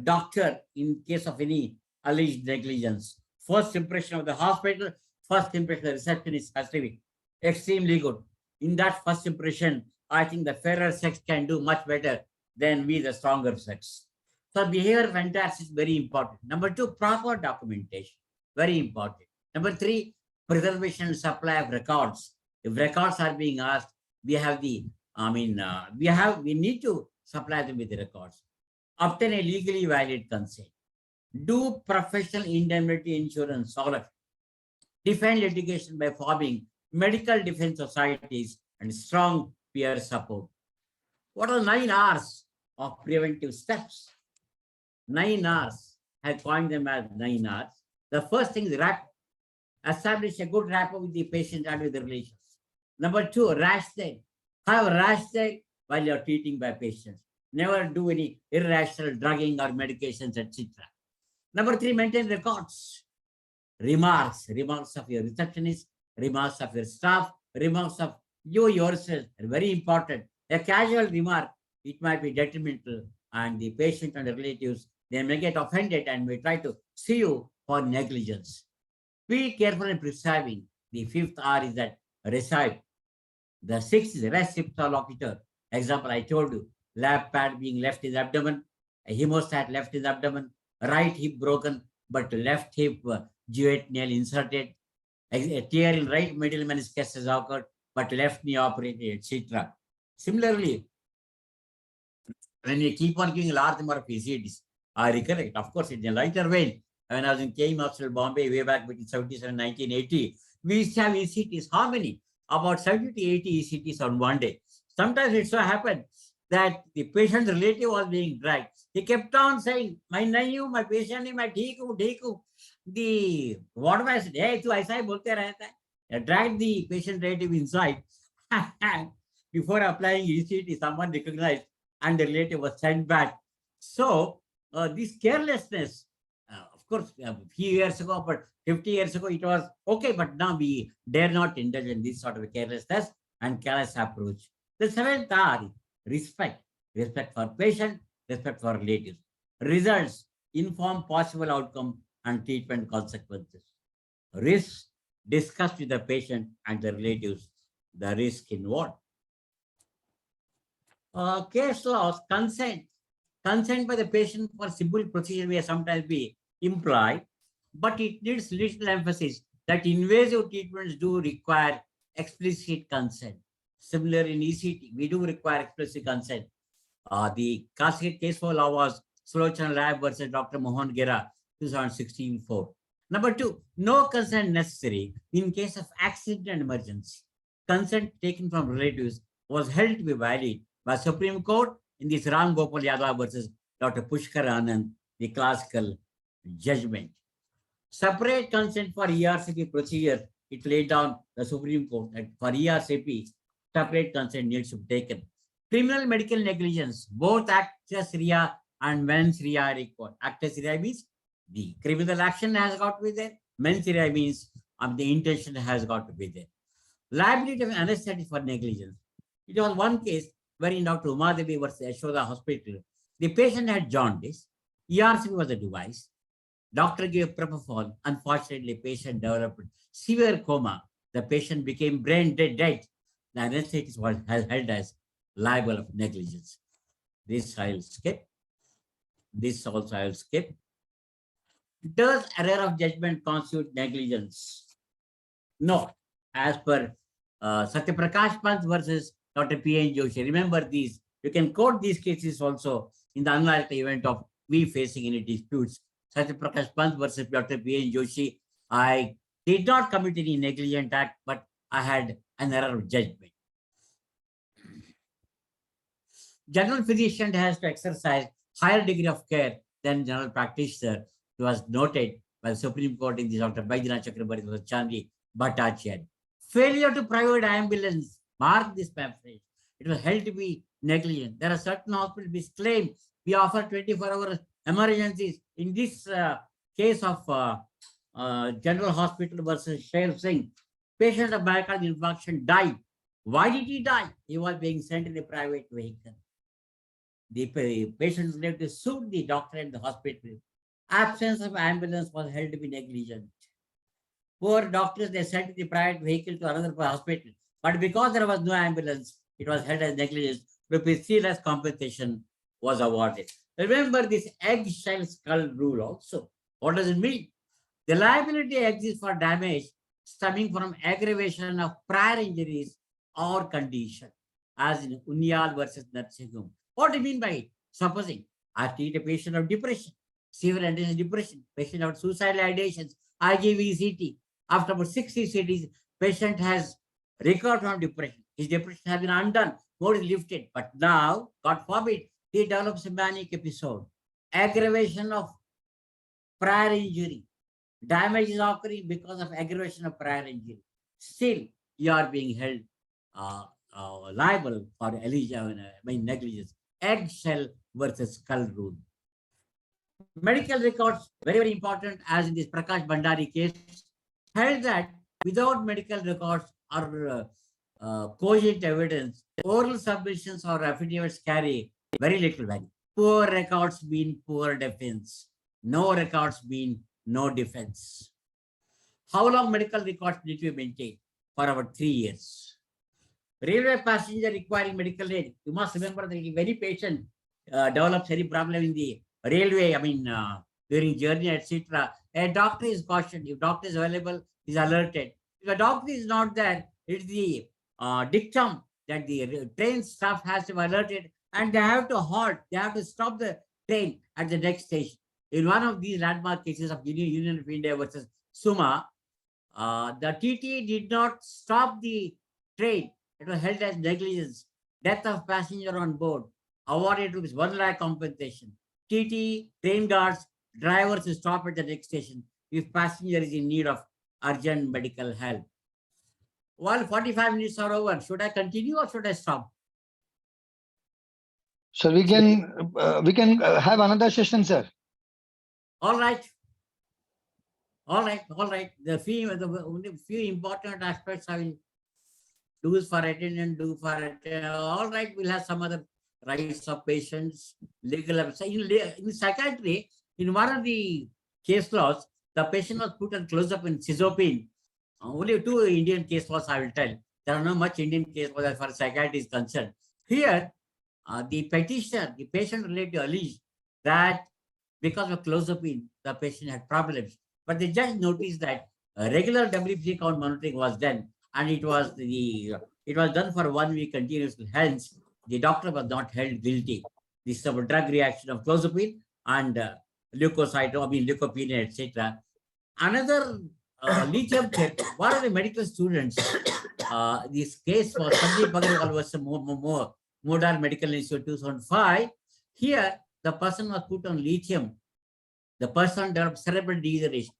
doctor in case of any alleged negligence. First impression of the hospital, first impression of the receptionist has to be extremely good. In that first impression, I think the fairer sex can do much better than we, the stronger sex. So behavior of entire is very important. Number two, proper documentation. Very important. Number three, preservation and supply of records. If records are being asked, we have the, we need to supply them with the records. Obtain a legally valid consent. Do professional indemnity insurance, all of it. Defend litigation by forming medical defense societies and strong peer support. What are the 9 R's of preventive steps? 9 R's. I coined them as 9 R's. The first thing is rapport. Establish a good rapport with the patient and with the relations. Number two, rash check. Have rash check while you're treating by patients. Never do any irrational drugging or medications, etc. Number three, maintain records. Remarks of your receptionist, remarks of your staff, remarks of you yourself are very important. A casual remark, it might be detrimental, and the patient and the relatives, they may get offended and may try to sue you for negligence. Be careful in prescribing. The fifth R is that recite. The sixth is rest locator. Example, I told you, lap pad being left in the abdomen, a hemostat left in the abdomen, right hip broken, but left hip gyrate nail inserted, a tear in right middle meniscus has occurred, but left knee operated, etc. Similarly, when we keep on giving a large number of ECTs, I recollect, of course, in a lighter vein, when I was in KM Hospital, Bombay, way back between 77 and 1980, we used to have ECTs. How many? About 70 to 80 ECTs on one day. Sometimes it so happened that the patient's relative was being dragged. He kept on saying, my nayu, my patient, my dhiku. The what was it? Hey, tu aisa bolte rehta hai. Dragged the patient relative inside. Before applying ECT, someone recognized and the relative was sent back. So, this carelessness, of course, a few years ago, but 50 years ago, it was okay, but now we dare not indulge in this sort of carelessness and careless approach. The seventh R, respect. Respect for patient, respect for relatives. Results, inform possible outcome and treatment consequences. Risk, discuss with the patient and the relatives the risk involved. Case laws, consent. Consent by the patient for simple procedure may sometimes be implied, but it needs little emphasis that invasive treatments do require explicit consent. Similar in ECT, we do require explicit consent. The classic case for law was Sulochana Lab versus Dr. Mohan Gera, 2016-4. Number two, no consent necessary in case of accident and emergency. Consent taken from relatives was held to be valid by Supreme Court in this Ram Gopal Yadav versus Dr. Pushkar Anand, the classical judgment. Separate consent for ERCP procedure, it laid down the Supreme Court that for ERCP, separate consent needs to be taken. Criminal medical negligence, both actus rea and mens rea are required. Actus rea means the criminal action has got to be there. Mens rea means the intention has got to be there. Liability of anesthetic for negligence. It was one case wherein Dr. Umadevi versus Yashoda Hospital, the patient had jaundice, ERCP was a device, doctor gave propofol, unfortunately patient developed severe coma, the patient became brain dead, the anesthetist was held as liable of negligence. This I'll skip, this also I'll skip. Does error of judgment constitute negligence? No, as per Satyaprakash Pant versus Dr. P.N. Joshi. Remember these. You can quote these cases also in the unlikely event of we facing any disputes. Satyaprakash Pant versus Dr. P.N. Joshi. I did not commit any negligent act, but I had an error of judgment. General physician has to exercise higher degree of care than general practitioner. It was noted by the Supreme Court in the Dr. Baidina Chakrabarti versus Chandri Bhattacharya. Failure to provide ambulance. Mark this pamphlet. It was held to be negligent. There are certain hospitals which claim we offer 24-hour emergencies. In this case of General Hospital versus Sher Singh, patient of myocardial infarction died. Why did he die? He was being sent in a private vehicle. The patient's relative sued the doctor and the hospital. Absence of ambulance was held to be negligent. Poor doctors, they sent the private vehicle to another hospital. But because there was no ambulance, it was held as negligence. Rupees 3 less compensation was awarded. Remember this eggshell skull rule also. What does it mean? The liability exists for damage stemming from aggravation of prior injuries or condition, as in Unyal versus Narsingum. What do you mean by it? Supposing I treat a patient of depression, severe intense depression, patient of suicidal ideations, I give ECT. After about 6 ECTs, patient has recovered from depression. His depression has been undone, mode is lifted. But now, God forbid, he develops a manic episode. Aggravation of prior injury. Damage is occurring because of aggravation of prior injury. Still, you are being held liable for negligence. Eggshell versus skull rule. Medical records, very, very important, as in this Prakash Bhandari case, held that without medical records or cogent evidence, oral submissions or affidavits carry very little value. Poor records mean poor defense. No records mean no defense. How long medical records need to be maintained? For about 3 years. Railway passenger requiring medical aid. You must remember that if any patient develops any problem in the railway, during journey, etc., a doctor is cautioned. If doctor is available, is alerted. If a doctor is not there, it's the dictum that the train staff has to be alerted and they have to halt. They have to stop the train at the next station. In one of these landmark cases of Union of India versus Suma, the TT did not stop the train. It was held as negligence. Death of passenger on board. Awarded rupees 1 lakh compensation. TT, train guards, drivers to stop at the next station if passenger is in need of urgent medical help. Well, 45 minutes are over. Should I continue or should I stop? So we can have another session, sir. All right. All right. The only few important aspects I will do for attendance, all right, we'll have some other rights of patients, legal. In psychiatry, in one of the case laws, the patient was put on close-up in sizopine. Only 2 Indian case laws I will tell. There are not much Indian case laws as far as psychiatry is concerned. Here, the petitioner, the patient related alleged that because of clozapine, the patient had problems. But the judge noticed that regular WBC count monitoring was done, and it was done for 1 week continuously. Hence, the doctor was not held guilty. This is a drug reaction of clozapine and leukopenia, etc. Another lithium check. One of the medical students, this case was Sandeep Agarwal versus Modern Medical Institute 2005. Here, the person was put on lithium. The person developed cerebral degeneration.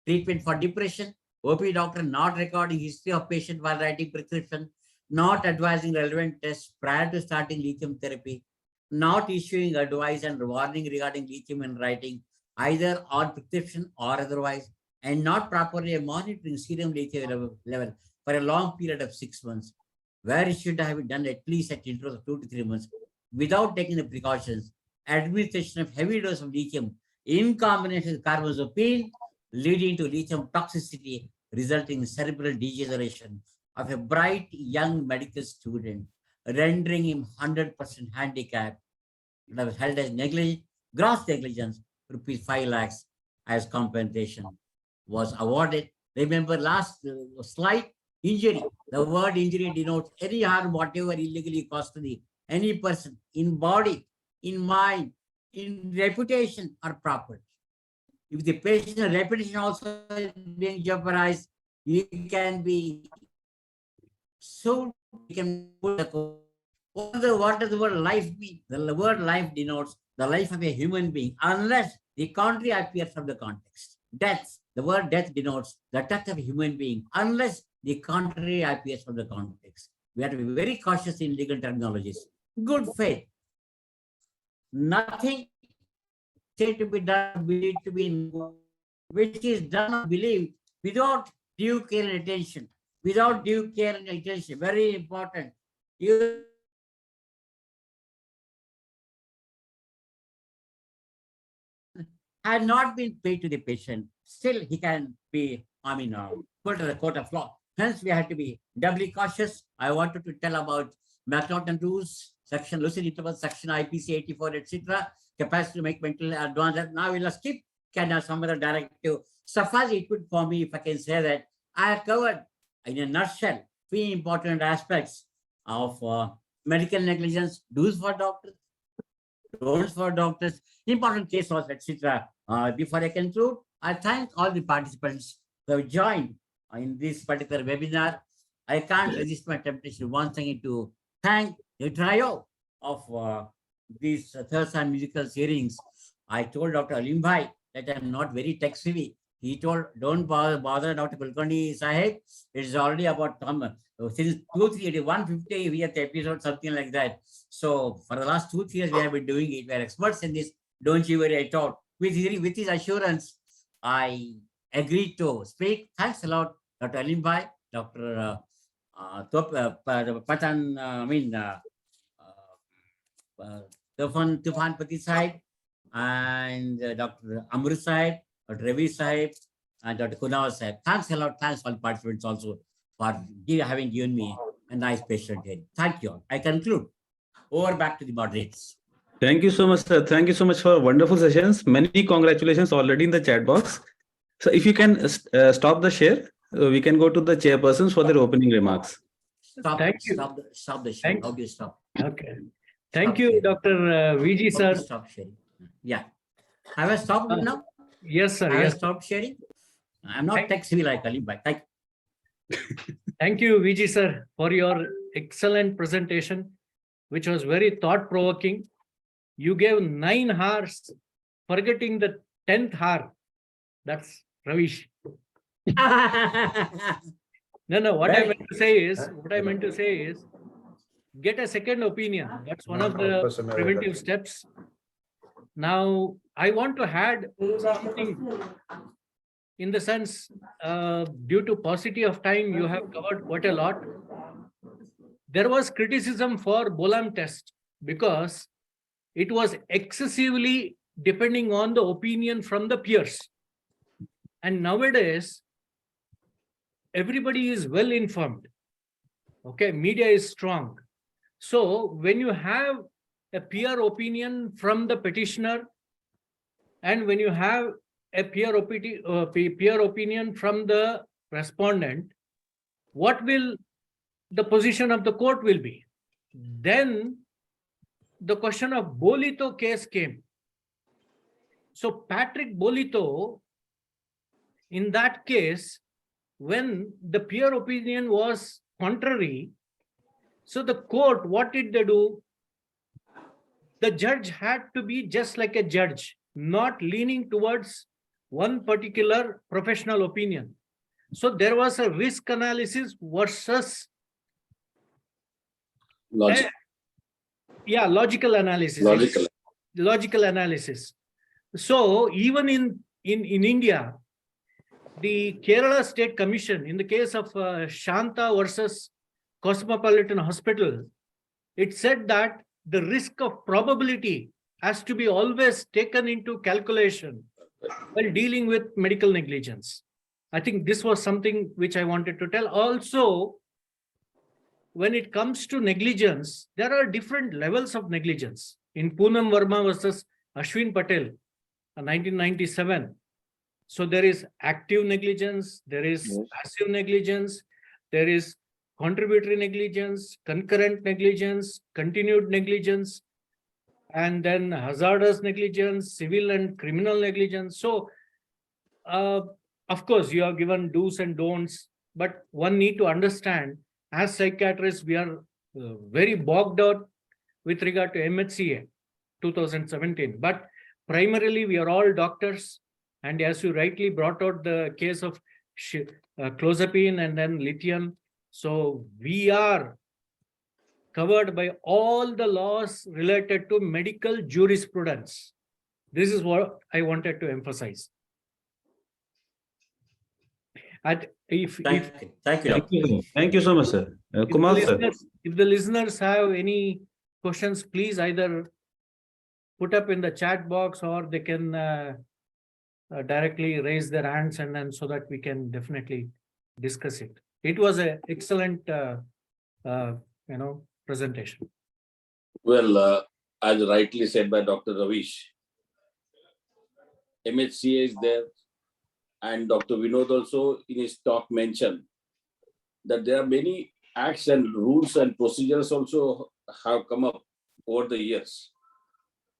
Treatment for depression. OP doctor not recording history of patient while writing prescription. Not advising relevant tests prior to starting lithium therapy. Not issuing advice and warning regarding lithium in writing, either on prescription or otherwise. And not properly monitoring serum lithium level for a long period of 6 months, where it should have been done at least at intervals of 2 to 3 months, without taking the precautions. Administration of heavy dose of lithium in combination with carbamazepine, leading to lithium toxicity, resulting in cerebral degeneration of a bright young medical student, rendering him 100% handicapped. It was held as gross negligence, rupees 5 lakhs as compensation was awarded. Remember last slide, injury. The word injury denotes any harm whatever illegally caused to any person in body, in mind, in reputation or property. If the patient's reputation also is being jeopardized, you can be sued, you can put a court. What does the word life mean? The word life denotes the life of a human being, unless the contrary appears from the context. Death, the word death denotes the death of a human being, unless the contrary appears from the context. We have to be very cautious in legal terminologies. Good faith. Nothing said to be done, believed to be in, which is done or believed without due care and attention. Without due care and attention, very important. You had not been paid to the patient, still he can be, put to the court of law. Hence, we have to be doubly cautious. I wanted to tell about McNaughton rules, section lucid interval, section IPC 84, etc. Capacity to make mental advance. Now we'll skip. Can have some other directive. Suffice it would for me if I can say that I have covered in a nutshell 3 important aspects of medical negligence, do's for doctors, don'ts for doctors, important case laws, etc. Before I conclude, I thank all the participants who have joined in this particular webinar. I can't resist my temptation once again to thank the trio of these Thursday musical hearings. I told Dr. Alimbhai that I'm not very tech savvy. He told, don't bother Dr. Kulkarni Sahib. It's already about since 150th episode, something like that. So for the last 2-3 years, we have been doing it. We are experts in this. Don't you worry at all. With his assurance, I agreed to speak. Thanks a lot, Dr. Alim Bhai, Dr. Patan, Tufan Pati Sahib, and Dr. Amrit Sahib, Dr. Ravi Sahib, and Dr. Kunal Sahib. Thanks a lot. Thanks all participants also for having given me a nice patient hearing. Thank you all. I conclude. Over back to the moderators. Thank you so much, sir. Thank you so much for wonderful sessions. Many congratulations already in the chat box. So if you can stop the share, we can go to the chairpersons for their opening remarks. Stop. Thank you. Stop the share. Thanks. How do you stop? Okay. Thank Stop you, sharing. Dr. VG, How to sir. stop sharing? Yeah. Have I stopped now? Yes, sir. Have I Yes. stopped sharing? I'm not tech savvy like Ali, but thank you. Thank you, VG, sir, for your excellent presentation, which was very thought-provoking. You gave 9 hours, forgetting the 10th hour. That's Ravish. No. What I meant to say is, get a second opinion. That's one of the preventive steps. Now, I want to add something in the sense, due to paucity of time, you have covered quite a lot. There was criticism for Bolam test because it was excessively depending on the opinion from the peers. And nowadays, everybody is well informed. Okay, media is strong. So when you have a peer opinion from the petitioner, and when you have a peer opinion from the respondent, what will the position of the court will be? Then the question of Bolito case came. So Patrick Bolito, in that case, when the peer opinion was contrary, so the court, what did they do? The judge had to be just like a judge, not leaning towards one particular professional opinion. So there was a risk analysis versus Logic. logical analysis. Logical analysis. So even in India, the Kerala State Commission, in the case of Shanta versus Cosmopolitan Hospital, it said that the risk of probability has to be always taken into calculation while dealing with medical negligence. I think this was something which I wanted to tell. Also, when it comes to negligence, there are different levels of negligence. In Poonam Verma versus Ashwin Patel, 1997. So there is active negligence, there is passive negligence, there is contributory negligence, concurrent negligence, continued negligence, and then hazardous negligence, civil and criminal negligence. So, of course, you have given do's and don'ts, but one need to understand, as psychiatrists, we are very bogged out with regard to MHCA 2017. But primarily, we are all doctors. And as you rightly brought out the case of clozapine and then lithium. So we are covered by all the laws related to medical jurisprudence. This is what I wanted to emphasize. Thank you. Thank you so much, sir. Kumar, sir. If the listeners have any questions, please either put up in the chat box or they can directly raise their hands, and then so that we can definitely discuss it. It was an excellent, presentation. Well, as rightly said by Dr. Ravish, MHCA is there, and Dr. Vinod also in his talk mentioned that there are many acts and rules and procedures also have come up over the years.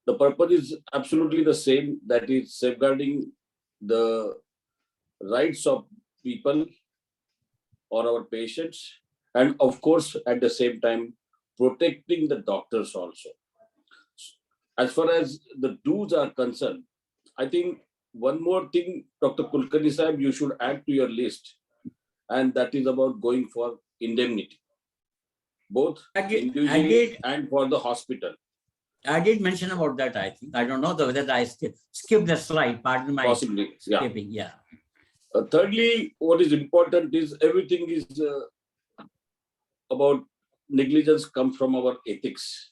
The purpose is absolutely the same, that is safeguarding the rights of people or our patients, and of course, at the same time, protecting the doctors also. As far as the do's are concerned, I think one more thing, Dr. Kulkarni Sahib, you should add to your list, and that is about going for indemnity, both individually and for the hospital. I did mention about that, I think. I don't know whether I skipped the slide. Pardon my Possibly, yeah. skipping. Yeah. Thirdly, what is important is everything is about negligence comes from our ethics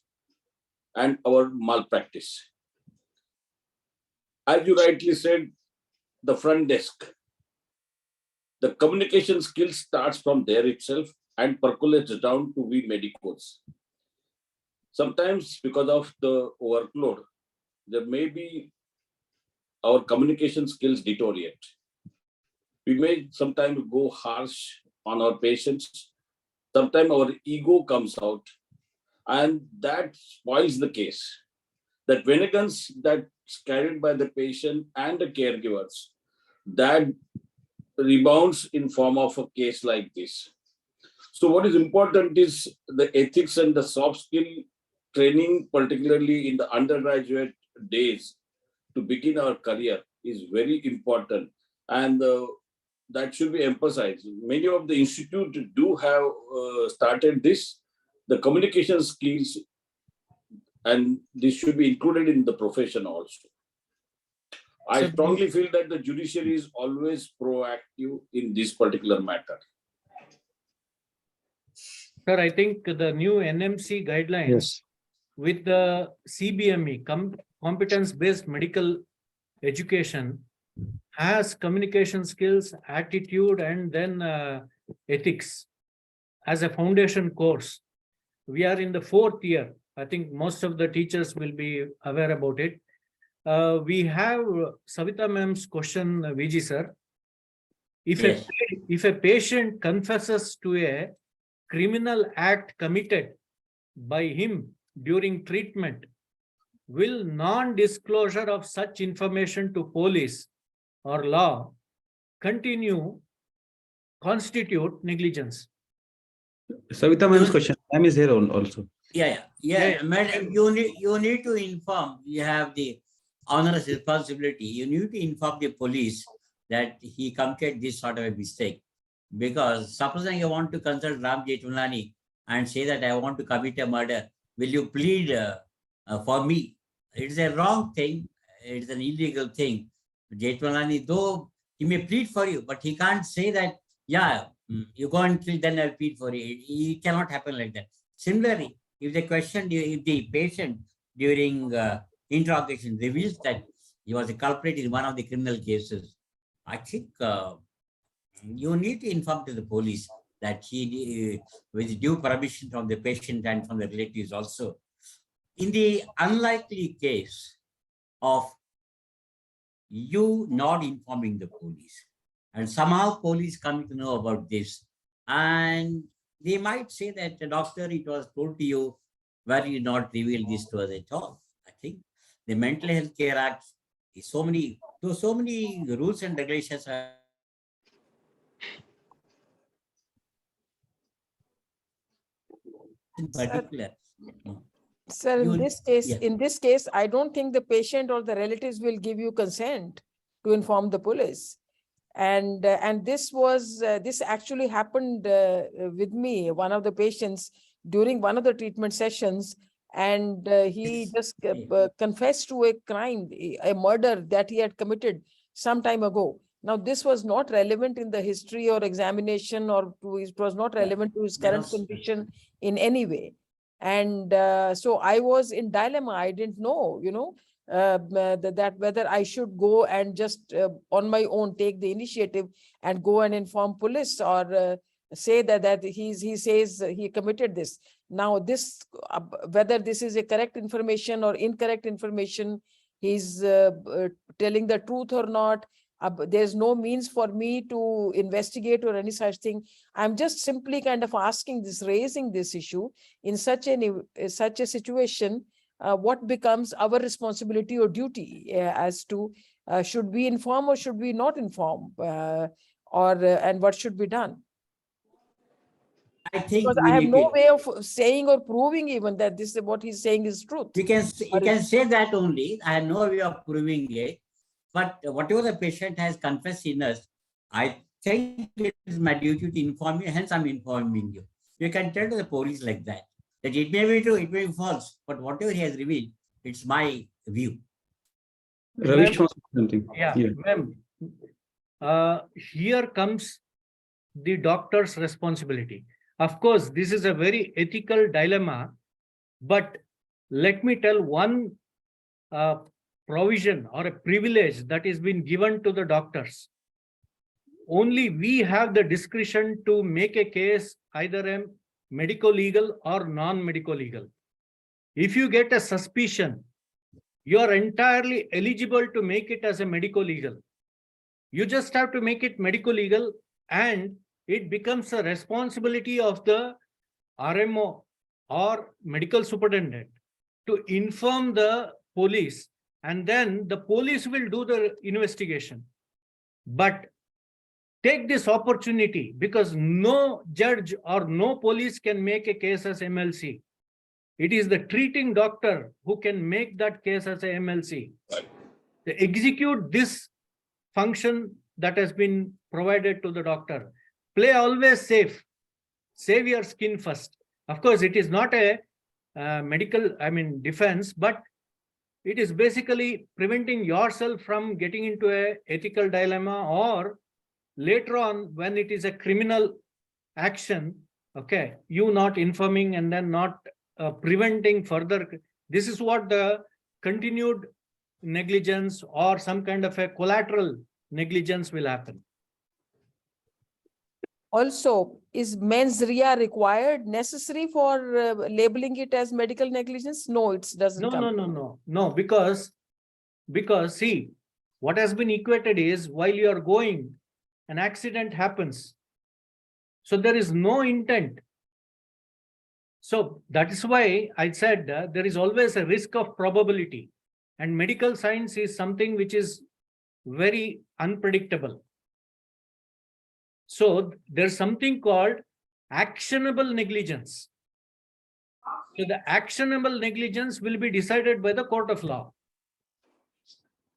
and our malpractice. As you rightly said, the front desk, the communication skill starts from there itself and percolates down to we medicals. Sometimes because of the workload, there may be our communication skills deteriorate. We may sometimes go harsh on our patients. Sometimes our ego comes out, and that spoils the case. That vengeance that's carried by the patient and the caregivers, that rebounds in form of a case like this. So what is important is the ethics and the soft skill training, particularly in the undergraduate days to begin our career, is very important. And that should be emphasized. Many of the institutes do have started this, the communication skills, and this should be included in the profession also. I strongly feel that the judiciary is always proactive in this particular matter. Sir, I think the new NMC guidelines with the CBME, competence-based medical education, has communication skills, attitude, and then ethics as a foundation course. We are in the 4th year. I think most of the teachers will be aware about it. We have Savita ma'am's question, VG sir. If a patient confesses to a criminal act committed by him during treatment, will non-disclosure of such information to police or law constitute negligence? Savita ma'am's question. Ma'am is here also. Yeah. Madam, you need to inform. You have the onerous responsibility. You need to inform the police that he committed this sort of a mistake. Because supposing you want to consult Ram Jethmalani and say that I want to commit a murder, will you plead for me? It's a wrong thing. It's an illegal thing. Jethmalani, though he may plead for you, but he can't say that, yeah, you go and plead, then I'll plead for you. It cannot happen like that. Similarly, if the patient during interrogation reveals that he was a culprit in one of the criminal cases, I think you need to inform to the police that he, with due permission from the patient and from the relatives also. In the unlikely case of you not informing the police, and somehow police coming to know about this, and they might say that, doctor, it was told to you, why you not reveal this to us at all? I think the Mental Health Care Act is so many rules and regulations are in particular. Sir, in this case, I don't think the patient or the relatives will give you consent to inform the police. And this actually happened with me, one of the patients during one of the treatment sessions, and he just confessed to a crime, a murder that he had committed some time ago. Now, this was not relevant in the history or examination, or it was not relevant to his current condition in any way. And so I was in dilemma. I didn't know, that whether I should go and just on my own take the initiative and go and inform police, or say that he says he committed this. Now, this whether this is a correct information or incorrect information, he's telling the truth or not. There's no means for me to investigate or any such thing. I'm just simply kind of raising this issue in such a situation. What becomes our responsibility or duty as to should we inform or should we not inform, and what should be done? I think because I have no way of saying or proving even that this is what he's saying is truth. You can say that only. I have no way of proving it. But whatever the patient has confessed in us, I think it is my duty to inform you, hence I'm informing you. You can tell to the police like that it may be true, it may be false, but whatever he has revealed, it's my view. Ravish wants something. Yeah, ma'am. Here comes the doctor's responsibility. Of course, this is a very ethical dilemma, but let me tell one provision or a privilege that is been given to the doctors. Only we have the discretion to make a case either a medical legal or non-medical legal. If you get a suspicion, you are entirely eligible to make it as a medical legal. You just have to make it medical legal, and it becomes a responsibility of the RMO or medical superintendent to inform the police, and then the police will do the investigation. But take this opportunity, because no judge or no police can make a case as MLC. It is the treating doctor who can make that case as a MLC. Right. To execute this function that has been provided to the doctor. Play always safe. Save your skin first. Of course, it is not a medical, defense, but it is basically preventing yourself from getting into a ethical dilemma, or later on when it is a criminal action, okay, you not informing and then not preventing further. This is what the continued negligence or some kind of a collateral negligence will happen. Also, is mens rea required, necessary for labeling it as medical negligence? No, it doesn't come. No, because see, what has been equated is while you are going, an accident happens. So there is no intent. So that is why I said there is always a risk of probability, and medical science is something which is very unpredictable. So there's something called actionable negligence. So the actionable negligence will be decided by the court of law.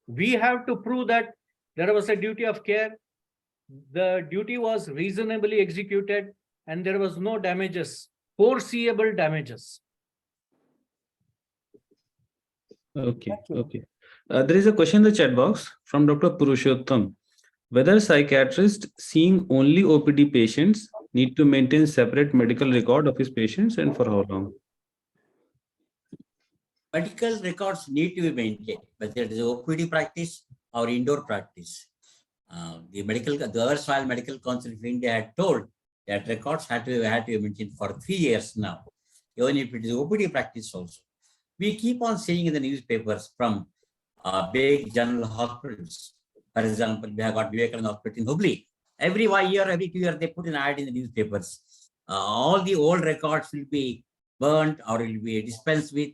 We have to prove that there was a duty of care, the duty was reasonably executed, and there was no damages, foreseeable damages. Okay. There is a question in the chat box from Dr. Purushottam. Whether psychiatrists seeing only OPD patients need to maintain separate medical record of his patients, and for how long? Medical records need to be maintained, whether it is OPD practice or indoor practice. The erstwhile Medical Council of India had told that records had to be maintained for 3 years now, even if it is OPD practice also. We keep on seeing in the newspapers from big general hospitals. For example, we have got Vivekananda Hospital in Hubli. Every 1 year, every 2 years, they put an ad in the newspapers. All the old records will be burnt or will be dispensed with.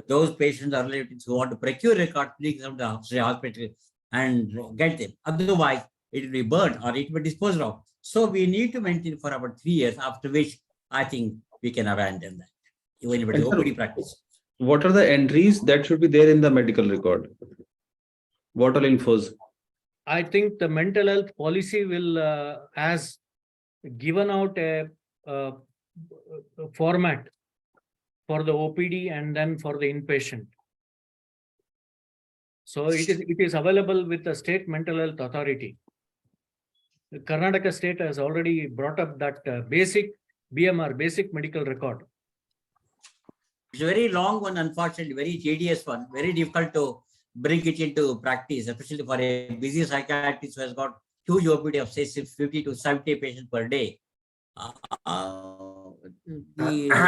Those patients or relatives who want to procure records, please come to the hospital and get them. Otherwise, it will be burnt or it will be disposed of. So we need to maintain for about 3 years, after which I think we can abandon that, even if it is OPD practice. What are the entries that should be there in the medical record? What all infos? I think the mental health policy will has given out a format for the OPD and then for the inpatient. So it is available with the state mental health authority. The Karnataka state has already brought up that basic BMR, basic medical record. It's a very long one, unfortunately, very tedious one, very difficult to bring it into practice, especially for a busy psychiatrist who has got huge OPD of say 50 to 70 patients per day. I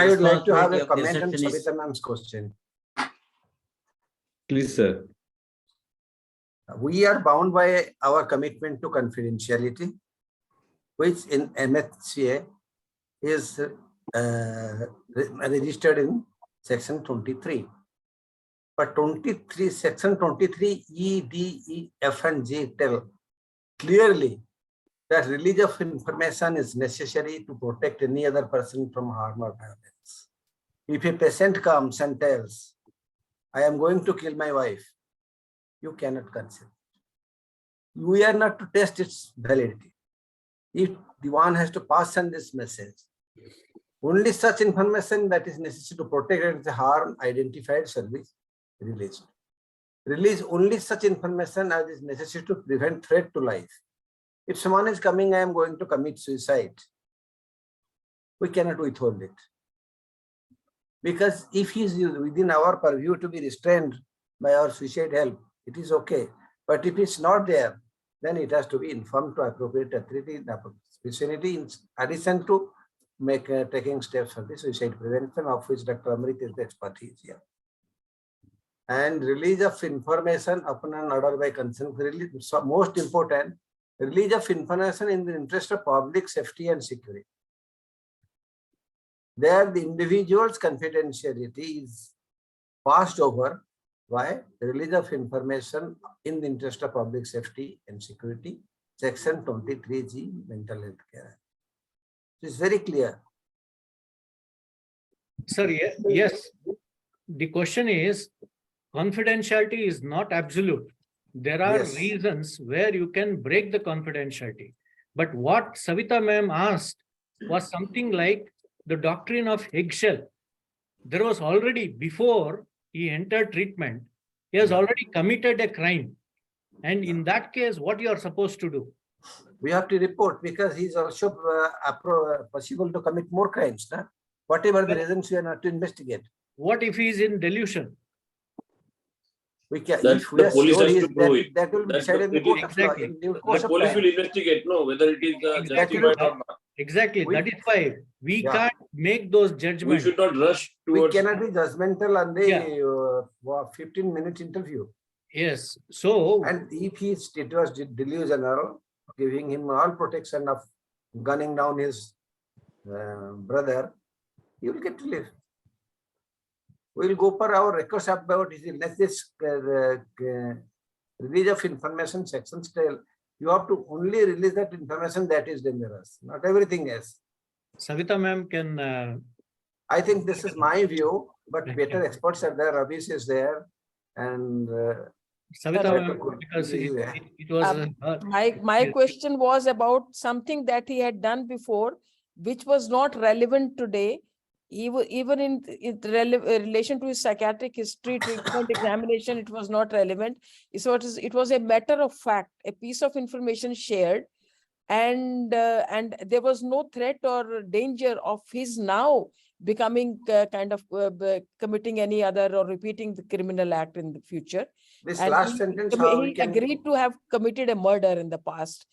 would like to have a comment on Savita ma'am's question. Please, sir. We are bound by our commitment to confidentiality, which in MHCA is registered in section 23. But section 23 E, D, E, F, and G tell clearly that release of information is necessary to protect any other person from harm or violence. If a patient comes and tells, I am going to kill my wife, you cannot consent. we are not to test its validity. If the one has to pass on this message, only such information that is necessary to protect against the harm identified shall be released. Release only such information as is necessary to prevent threat to life. If someone is coming, I am going to commit suicide, we cannot withhold it. Because if he is within our purview to be restrained by our suicide help, it is okay. But if it's not there, then it has to be informed to appropriate authority in the vicinity in addition to taking steps for the suicide prevention, of which Dr. Amrit is the expertise here. And release of information upon an order by consent, so most important, release of information in the interest of public safety and security. There the individual's confidentiality is passed over by release of information in the interest of public safety and security, section 23G, mental health care. It's very clear. Sir, yes. The question is, confidentiality is not absolute. There are Yes. reasons where you can break the confidentiality. But what Savita ma'am asked was something like the doctrine of eggshell. There was already, before he entered treatment, he has already committed a crime. And in that case, what you are supposed to do? We have to report because he's also possible to commit more crimes. Nah? Whatever the reasons, we are not to investigate. What if he is in delusion? We can, That if we the are police sure has he to is, prove it. that will be That's decided in the the court of law. Exactly. In due course The of police time. will investigate, no, whether it is Exactly. justified or not. Exactly. We- That is why we Yeah. can't make those We judgments. should not rush We towards. cannot be judgmental on the Yeah. 15-minute interview. Yes. So, And if it was delusional, giving him all protection of gunning down his brother, he will get to live. We will go for our records about his illness. This release of information sections tell you have to only release that information that is dangerous, not everything else. Savita ma'am can. I think this is my view, but Thank better you. experts are there. Ravish is there, and Savita Right, ma'am, good. because Yeah. it was. My question was about something that he had done before, which was not relevant today, even in relation to his psychiatric history, treatment, examination, it was not relevant. So it was a matter of fact, a piece of information shared, and there was no threat or danger of his now becoming committing any other or repeating the criminal act in the future. this And last he, sentence, how we he can agreed to have committed a murder in the past.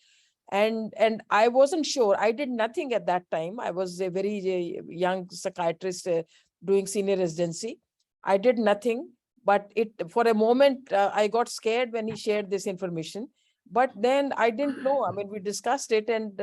And I wasn't sure. I did nothing at that time. I was a very young psychiatrist doing senior residency. I did nothing, but for a moment, I got scared when he shared this information. But then I didn't know. I mean, we discussed it and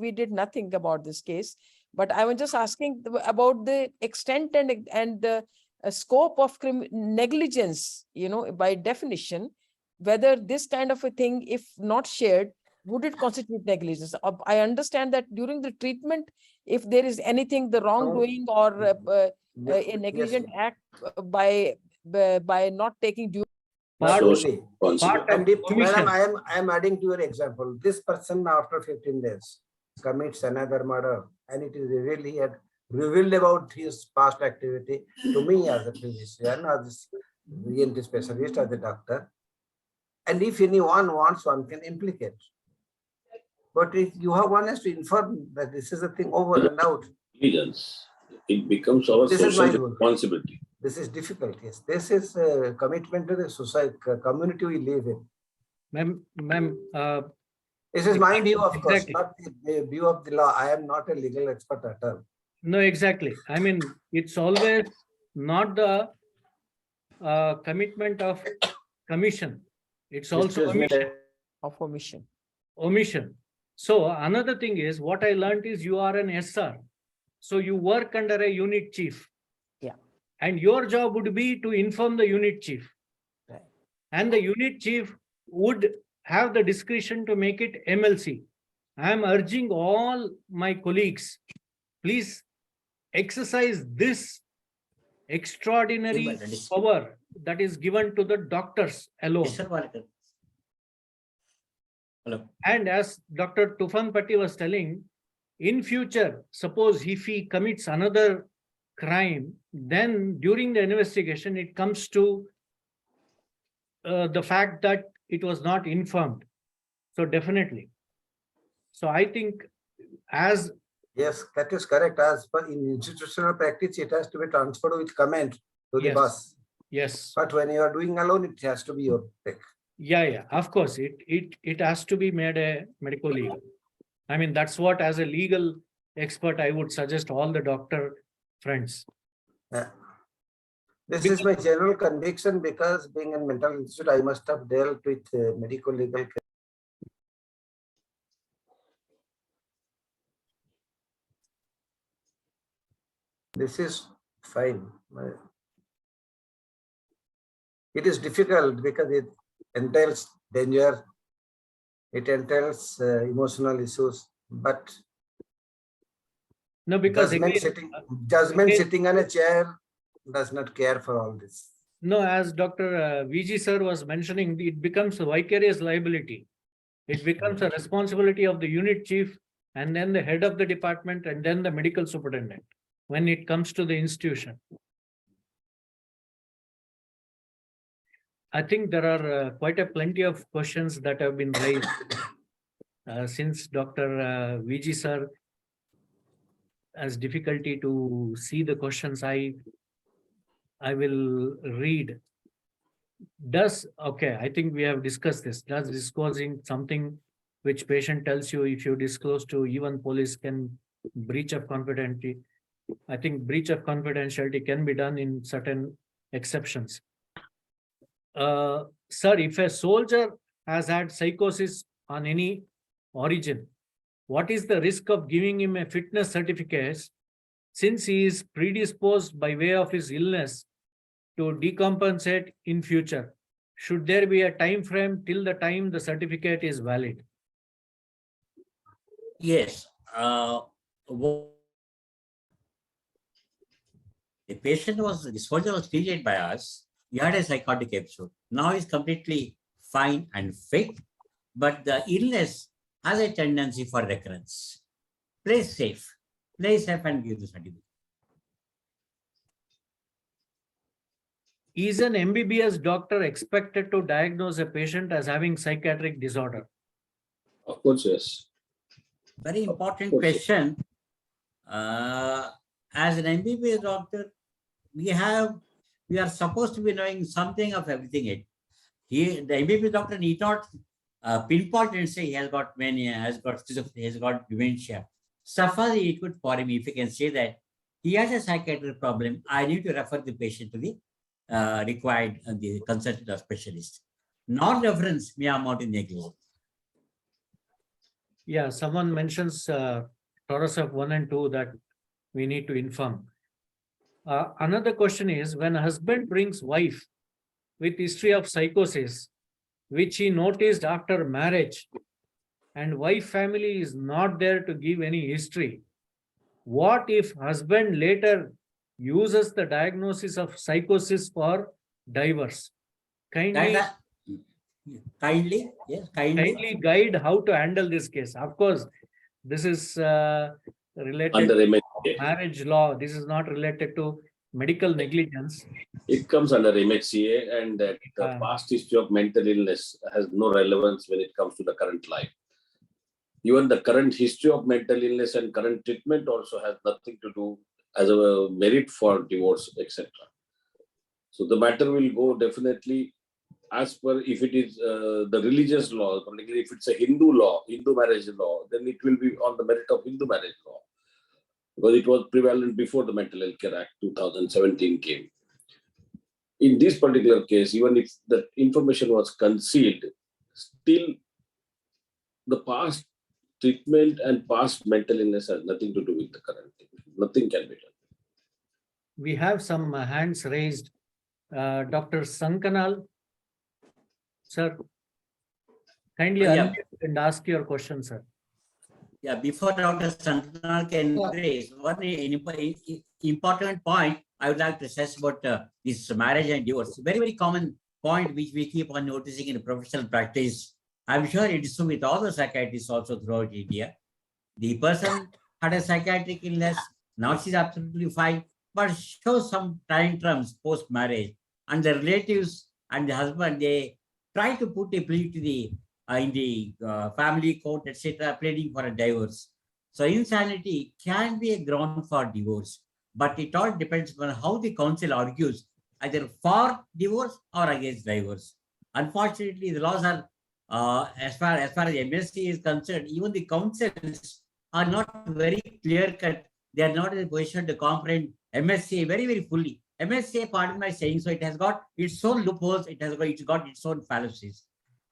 we did nothing about this case. But I was just asking about the extent and the scope of negligence, by definition, whether this kind of a thing, if not shared, would it constitute negligence? I understand that during the treatment, if there is anything, the wrongdoing or a negligent act by not taking due. Absolutely. Part And if, omission. madam, I am adding to your example. This person after 15 days commits another murder, and it is revealed about his past activity to me as a physician, as a ENT specialist, as a doctor. And if anyone wants, one can implicate. But if you have one has to inform that this is a thing over and out. Negligence. It becomes our This is my social rule. responsibility. This is difficult. Yes, this is a commitment to the society, community we live in. Ma'am, This is my view, of course, Exactly. not the view of the law. I am not a legal expert at all. no, exactly. I mean, it's always not the commitment of commission. It's also Excuse me, omission. Of omission. Omission. So another thing is, what I learned is you are an SR. So you work under a unit chief. Yeah. And your job would be to inform the unit chief. Right. And the unit chief would have the discretion to make it MLC. I am urging all my colleagues, please exercise this extraordinary power that is given to the doctors alone. Hello. And as Dr. Tufan Patti was telling, in future, suppose if he commits another crime, then during the investigation, it comes to the fact that it was not informed. So definitely. So I think as Yes, that is correct. As per in institutional practice, it has to be transferred with comment to the Yes. boss. yes, But when you are doing alone, it has to be your pick. yeah, of course, it has to be made a medical legal. I mean, that's what as a legal expert I would suggest all the doctor friends. Yeah. This is my general conviction because being in mental institute, I must have dealt with medical legal. This is fine. It is difficult because it entails danger. It entails emotional issues, but No, because judgment again, sitting on a chair does not care for all this. no, as Dr. VG sir was mentioning, it becomes a vicarious liability. It becomes a responsibility of the unit chief and then the head of the department and then the medical superintendent when it comes to the institution. I think there are quite a plenty of questions that have been raised since Dr. VG sir has difficulty to see the questions. I will read. Okay, I think we have discussed this. Does disclosing something which patient tells you if you disclose to even police can breach of confidentiality? I think breach of confidentiality can be done in certain exceptions. Sir, if a soldier has had psychosis on any origin, what is the risk of giving him a fitness certificate since he is predisposed by way of his illness to decompensate in future? Should there be a time frame till the time the certificate is valid? Yes. The patient the soldier was treated by us. He had a psychotic episode. Now he's completely fine and fit, but the illness has a tendency for recurrence. Play safe and give the certificate. Is an MBBS doctor expected to diagnose a patient as having psychiatric disorder? Of course, yes. Very important question. As an MBBS doctor, we are supposed to be knowing something of everything. The MBBS doctor need not pinpoint and say he has got mania, has got schizophrenia, has got dementia. Suffice it could for him if he can say that he has a psychiatric problem. I need to refer the patient to the required the consultant or specialist. Non-reference may amount to negligence. Yeah, someone mentions Taurus of 1 and 2 that we need to inform. Another question is, when a husband brings wife with history of psychosis, which he noticed after marriage, and wife family is not there to give any history, what if husband later uses the diagnosis of psychosis for divorce? Kindly guide how to handle this case. Of course, this is related Under to MHA. marriage law. This is not related to medical negligence. It comes under MHCA, and that the past history of mental illness has no relevance when it comes to the current life. Even the current history of mental illness and current treatment also has nothing to do as a merit for divorce, etc. So the matter will go definitely as per if it is the religious law, particularly if it's a Hindu law, Hindu marriage law, then it will be on the merit of Hindu marriage law, because it was prevalent before the Mental Health Care Act 2017 came. In this particular case, even if the information was concealed, still the past treatment and past mental illness has nothing to do with the current thing. Nothing can be done. We have some hands raised. Dr. Sankanal, sir, kindly unmute and ask your question, sir. Yeah, before Dr. Sankanal can raise, one important point I would like to stress about this marriage and divorce. Very, very common point which we keep on noticing in professional practice. I'm sure it is so with all the psychiatrists also throughout India. The person had a psychiatric illness, now she's absolutely fine, but shows some tantrums post-marriage. And the relatives and the husband, they try to put a plea to the in the family court, etc., pleading for a divorce. So insanity can be a ground for divorce, but it all depends on how the council argues, either for divorce or against divorce. Unfortunately, the laws are as far as MSc is concerned, even the councils are not very clear cut. They are not in a position to comprehend MSc very, very fully. MSc, pardon my saying, so it has got its own loopholes, it's got its own fallacies.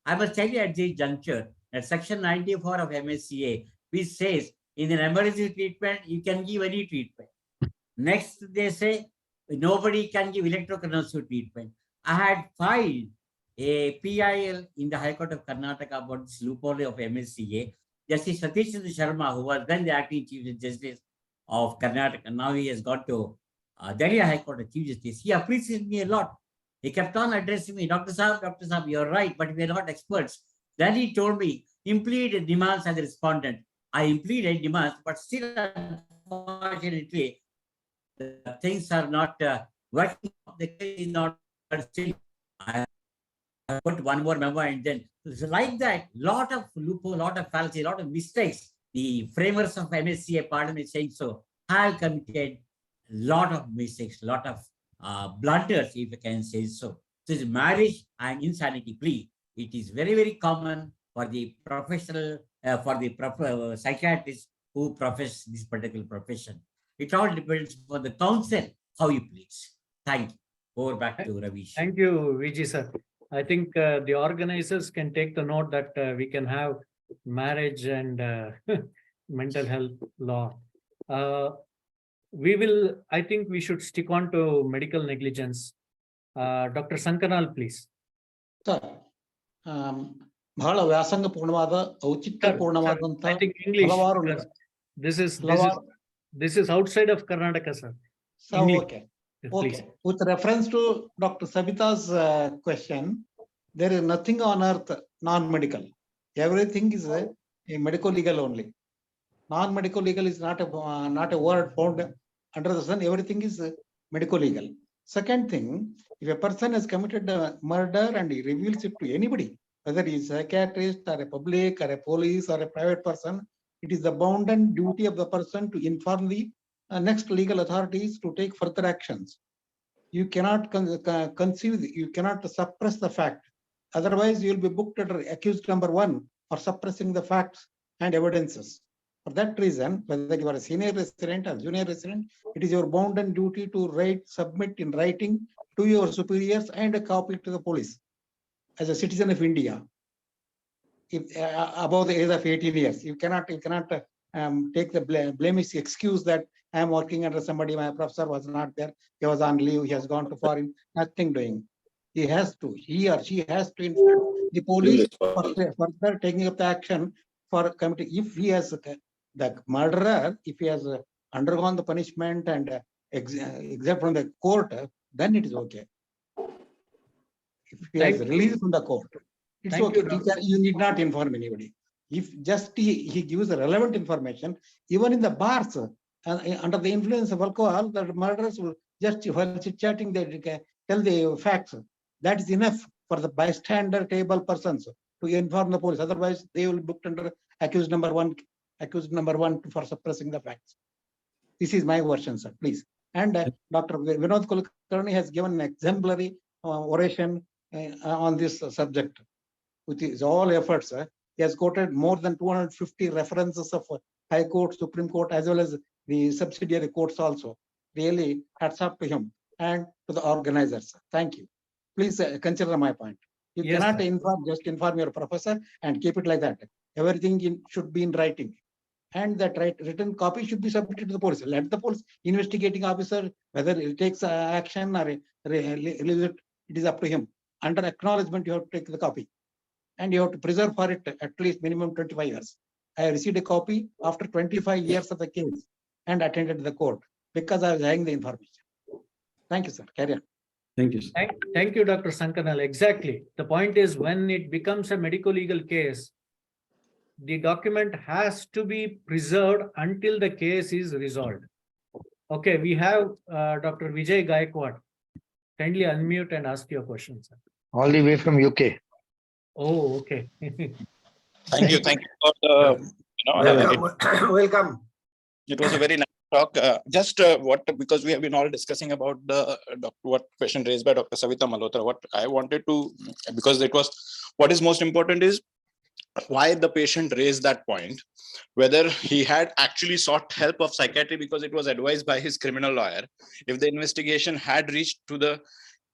I must tell you at this juncture that section 94 of MSCA, which says in an emergency treatment, you can give any treatment. Next, they say nobody can give electroconvulsive treatment. I had filed a PIL in the High Court of Karnataka about this loophole of MSCA. Justice Satish Sharma, who was then the acting Chief Justice of Karnataka, now he has got to Delhi High Court Chief Justice. He appreciates me a lot. He kept on addressing me, Dr. Saab, you're right, but we are not experts. Then he told me, implead demands as a respondent. I impleaded demands, but still, unfortunately, the things are not working. The case is not still. I put one more memo and then so like that, lot of loophole, lot of fallacy, lot of mistakes. The framers of MSCA, pardon me saying so, have committed a lot of mistakes, lot of blunders, if you can say so. So it's marriage and insanity plea. It is very, very common for the professional, psychiatrists who profess this particular profession. It all depends on the counsel, how you please. Thank you. Over back to Ravish. Thank you, VG sir. I think the organizers can take the note that we can have marriage and mental health law. I think we should stick on to medical negligence. Dr. Sankanal, please. Sir, ಬಹಳ ವ್ಯಾಸಂಗಪೂರ್ಣವಾದ ಔಚಿತ್ಯಪೂರ್ಣವಾದಂತ I think English. This is outside of Karnataka, sir. So, okay. Please. With reference to Dr. Sabita's question, there is nothing on earth non-medical. Everything is a medico-legal only. Non-medico-legal is not a word found under the sun. Everything is medico-legal. Second thing, if a person has committed a murder and he reveals it to anybody, whether he is a psychiatrist or a public or a police or a private person, it is the bounden duty of the person to inform the next legal authorities to take further actions. You cannot you cannot suppress the fact. Otherwise, you will be booked under accused number 1 for suppressing the facts and evidences. For that reason, whether you are a senior resident or junior resident, it is your bounden duty to submit in writing to your superiors and a copy to the police. As a citizen of India, if above the age of 18 years, you cannot take the blemish excuse that I am working under somebody, my professor was not there, he was on leave, he has gone to foreign, nothing doing. He or she has to inform the police for further taking up the action for committing. If he has the murderer, if he has undergone the punishment and except from the court, then it is okay. If he has released from the court, it's okay. Teacher, you need not inform anybody. If just he gives the relevant information, even in the bars, under the influence of alcohol, the murderers will just while chit-chatting, they tell the facts. That is enough for the bystander table persons to inform the police. Otherwise, they will be booked under accused number one for suppressing the facts. This is my version, sir. Please. And Dr. Vinod Kulkarni has given an exemplary oration on this subject. With his all efforts, he has quoted more than 250 references of High Court, Supreme Court, as well as the subsidiary courts also. Really, hats off to him and to the organizers. Thank you. Please consider my point. You cannot just inform your professor and keep it like that. Everything should be in writing. And that written copy should be submitted to the police. Let the police investigating officer, whether he takes action or leaves it, it is up to him. Under acknowledgement, you have to take the copy. And you have to preserve for it at least minimum 25 years. I received a copy after 25 years of the case and attended the court because I was having the information. Thank you, sir. Carry on. Thank you, sir. Thank you, Dr. Sankanal. Exactly. The point is, when it becomes a medical legal case, the document has to be preserved until the case is resolved. Okay, we have Dr. Vijay Gaikwad. Kindly unmute and ask your question, sir. All the way from UK. Oh, okay. Thank you for the, Welcome. Welcome. it was a very nice talk. Because we have been all discussing about the what question raised by Dr. Savita Malhotra. What I wanted to, because it was, what is most important is why the patient raised that point, whether he had actually sought help of psychiatry because it was advised by his criminal lawyer, if the investigation had reached to the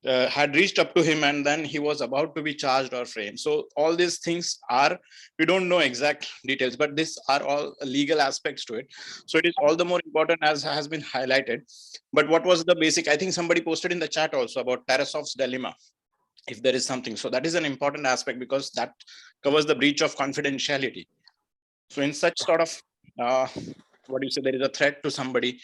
had reached up to him and then he was about to be charged or framed. So all these things are, we don't know exact details, but these are all legal aspects to it. So it is all the more important, as has been highlighted. But what was the basic, I think somebody posted in the chat also about Tarasov's dilemma, if there is something. So that is an important aspect because that covers the breach of confidentiality. So in such sort of, what do you say, there is a threat to somebody,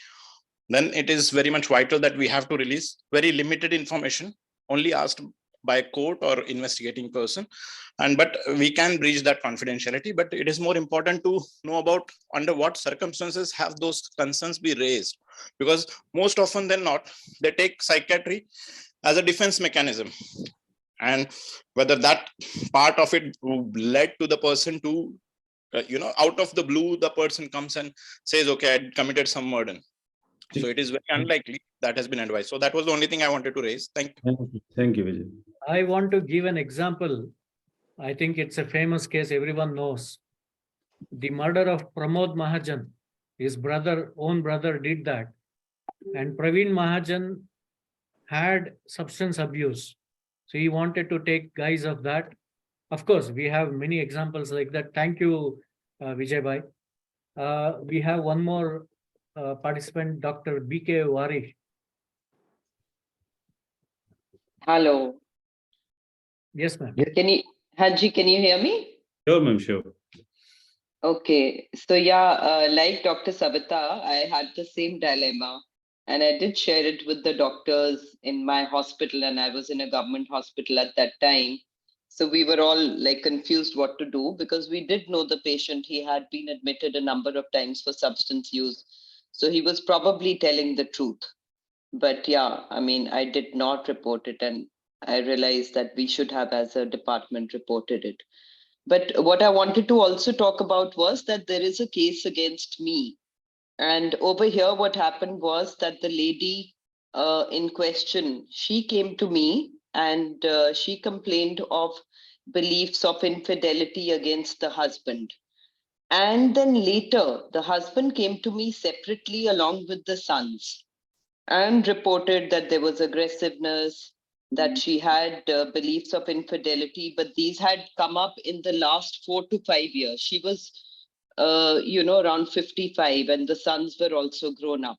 then it is very much vital that we have to release very limited information, only asked by a court or investigating person. But we can breach that confidentiality, but it is more important to know about under what circumstances have those concerns be raised, because most often than not, they take psychiatry as a defense mechanism. And whether that part of it led to the person to, out of the blue, the person comes and says, okay, I committed some murder. So it is very unlikely that has been advised. So that was the only thing I wanted to raise. Thank you. Thank you, Vijay. I want to give an example. I think it's a famous case everyone knows. The murder of Pramod Mahajan, his own brother did that. And Praveen Mahajan had substance abuse. So he wanted to take guise of that. Of course, we have many examples like that. Thank you, Vijay Bhai. We have one more participant, Dr. B.K. Wari. Hello. Yes, ma'am. Can you hear me? Sure, ma'am, sure. Okay. So yeah, like Dr. Savita, I had the same dilemma and I did share it with the doctors in my hospital, and I was in a government hospital at that time. So we were all like confused what to do because we did know the patient. He had been admitted a number of times for substance use. So he was probably telling the truth. But yeah, I mean, I did not report it, and I realized that we should have, as a department, reported it. But what I wanted to also talk about was that there is a case against me. And over here, what happened was that the lady in question, she came to me and she complained of beliefs of infidelity against the husband. And then later, the husband came to me separately along with the sons and reported that there was aggressiveness, that she had beliefs of infidelity, but these had come up in the last 4 to 5 years. She was, around 55, and the sons were also grown up.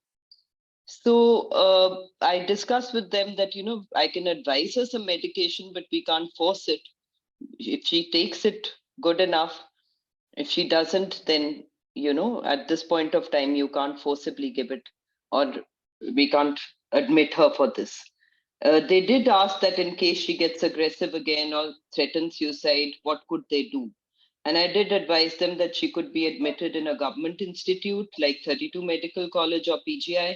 So I discussed with them that, I can advise her some medication, but we can't force it. If she takes it, good enough. If she doesn't, then, at this point of time, you can't forcibly give it, or we can't admit her for this. They did ask that in case she gets aggressive again or threatens suicide, what could they do? And I did advise them that she could be admitted in a government institute like 32 Medical College or PGI,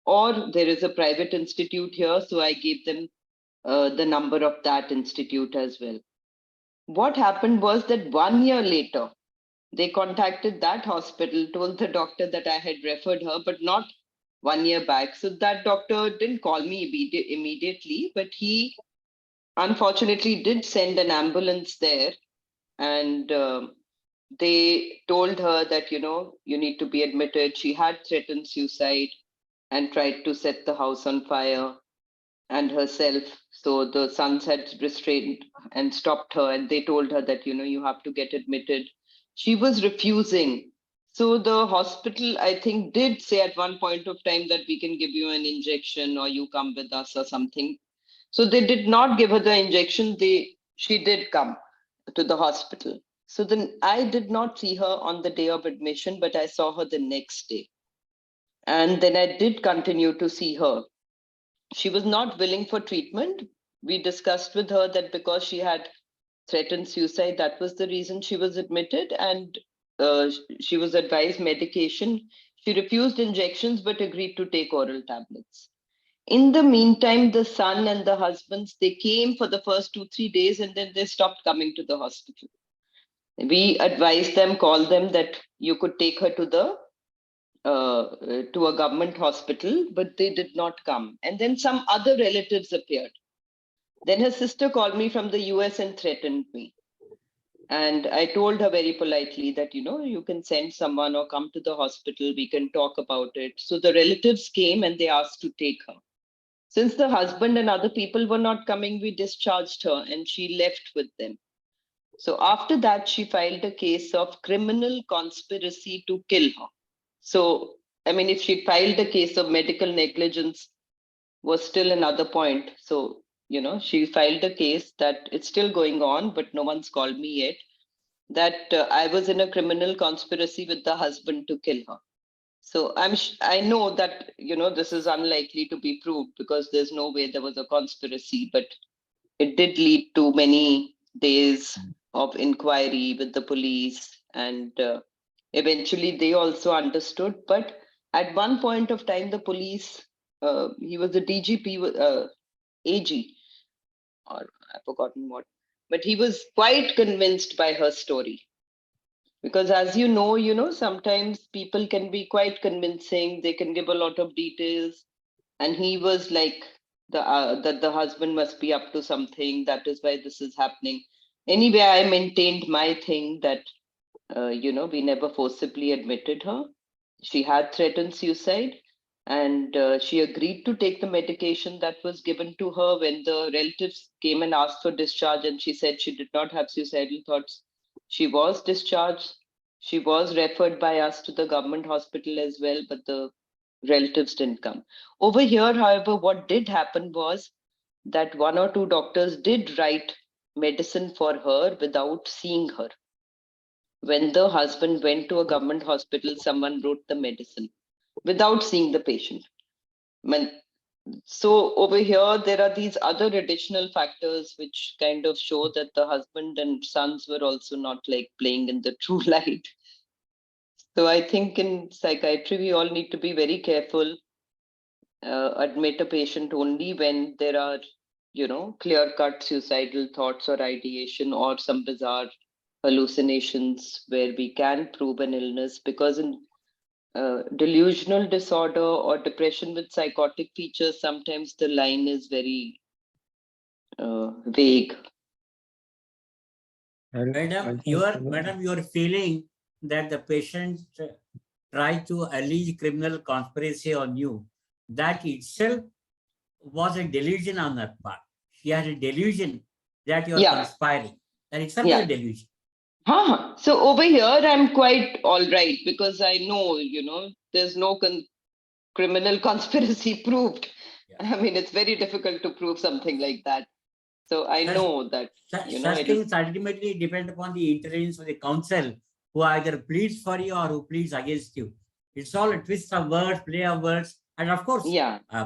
or there is a private institute here. So I gave them the number of that institute as well. What happened was that 1 year later, they contacted that hospital, told the doctor that I had referred her, but not 1 year back. So that doctor didn't call me immediately, but he unfortunately did send an ambulance there. And they told her that, you need to be admitted. She had threatened suicide and tried to set the house on fire and herself. So the sons had restrained and stopped her, and they told her that, you have to get admitted. She was refusing. So the hospital, I think, did say at one point of time that we can give you an injection or you come with us or something. So they did not give her the injection. She did come to the hospital. So then I did not see her on the day of admission, but I saw her the next day. And then I did continue to see her. she was not willing for treatment. We discussed with her that because she had threatened suicide, that was the reason she was admitted, and she was advised medication. She refused injections but agreed to take oral tablets. In the meantime, the son and the husbands, they came for the first 2-3 days and then they stopped coming to the hospital. We advised them, called them that you could take her to a government hospital, but they did not come. And then some other relatives appeared. Then her sister called me from the US and threatened me. And I told her very politely that, you can send someone or come to the hospital, we can talk about it. So the relatives came and they asked to take her. Since the husband and other people were not coming, we discharged her and she left with them. So after that, she filed a case of criminal conspiracy to kill her. So, I mean, if she filed a case of medical negligence was still another point. So, she filed a case that it's still going on, but no one's called me yet, that I was in a criminal conspiracy with the husband to kill her. So I know that, this is unlikely to be proved because there's no way there was a conspiracy, but it did lead to many days of inquiry with the police, and eventually they also understood. But at one point of time, the police, he was the DGP, AG, or I've forgotten what, but he was quite convinced by her story. Because as you know, sometimes people can be quite convincing. They can give a lot of details. And he was like, that the husband must be up to something. That is why this is happening. Anyway, I maintained my thing that, we never forcibly admitted her. She had threatened suicide. And she agreed to take the medication that was given to her. When the relatives came and asked for discharge and she said she did not have suicidal thoughts, she was discharged. She was referred by us to the government hospital as well, but the relatives didn't come. Over here, however, what did happen was that 1 or 2 doctors did write medicine for her without seeing her. When the husband went to a government hospital, someone wrote the medicine without seeing the patient. So over here, there are these other additional factors which kind of show that the husband and sons were also not like playing in the true light. So I think in psychiatry, we all need to be very careful, admit a patient only when there are, clear-cut suicidal thoughts or ideation or some bizarre hallucinations where we can prove an illness, because in delusional disorder or depression with psychotic features, sometimes the line is very vague. Madam, you're feeling that the patient tried to allege criminal conspiracy on you. That itself was a delusion on her part. She had a delusion that you're conspiring. That itself is a delusion. So over here, I'm quite all right because I know, there's no criminal conspiracy proved. I mean, it's very difficult to prove something like that. So I know that, such things ultimately depend upon the intelligence of the counsel who either pleads for you or who pleads against you. It's all a twist of words, play of words, and of course,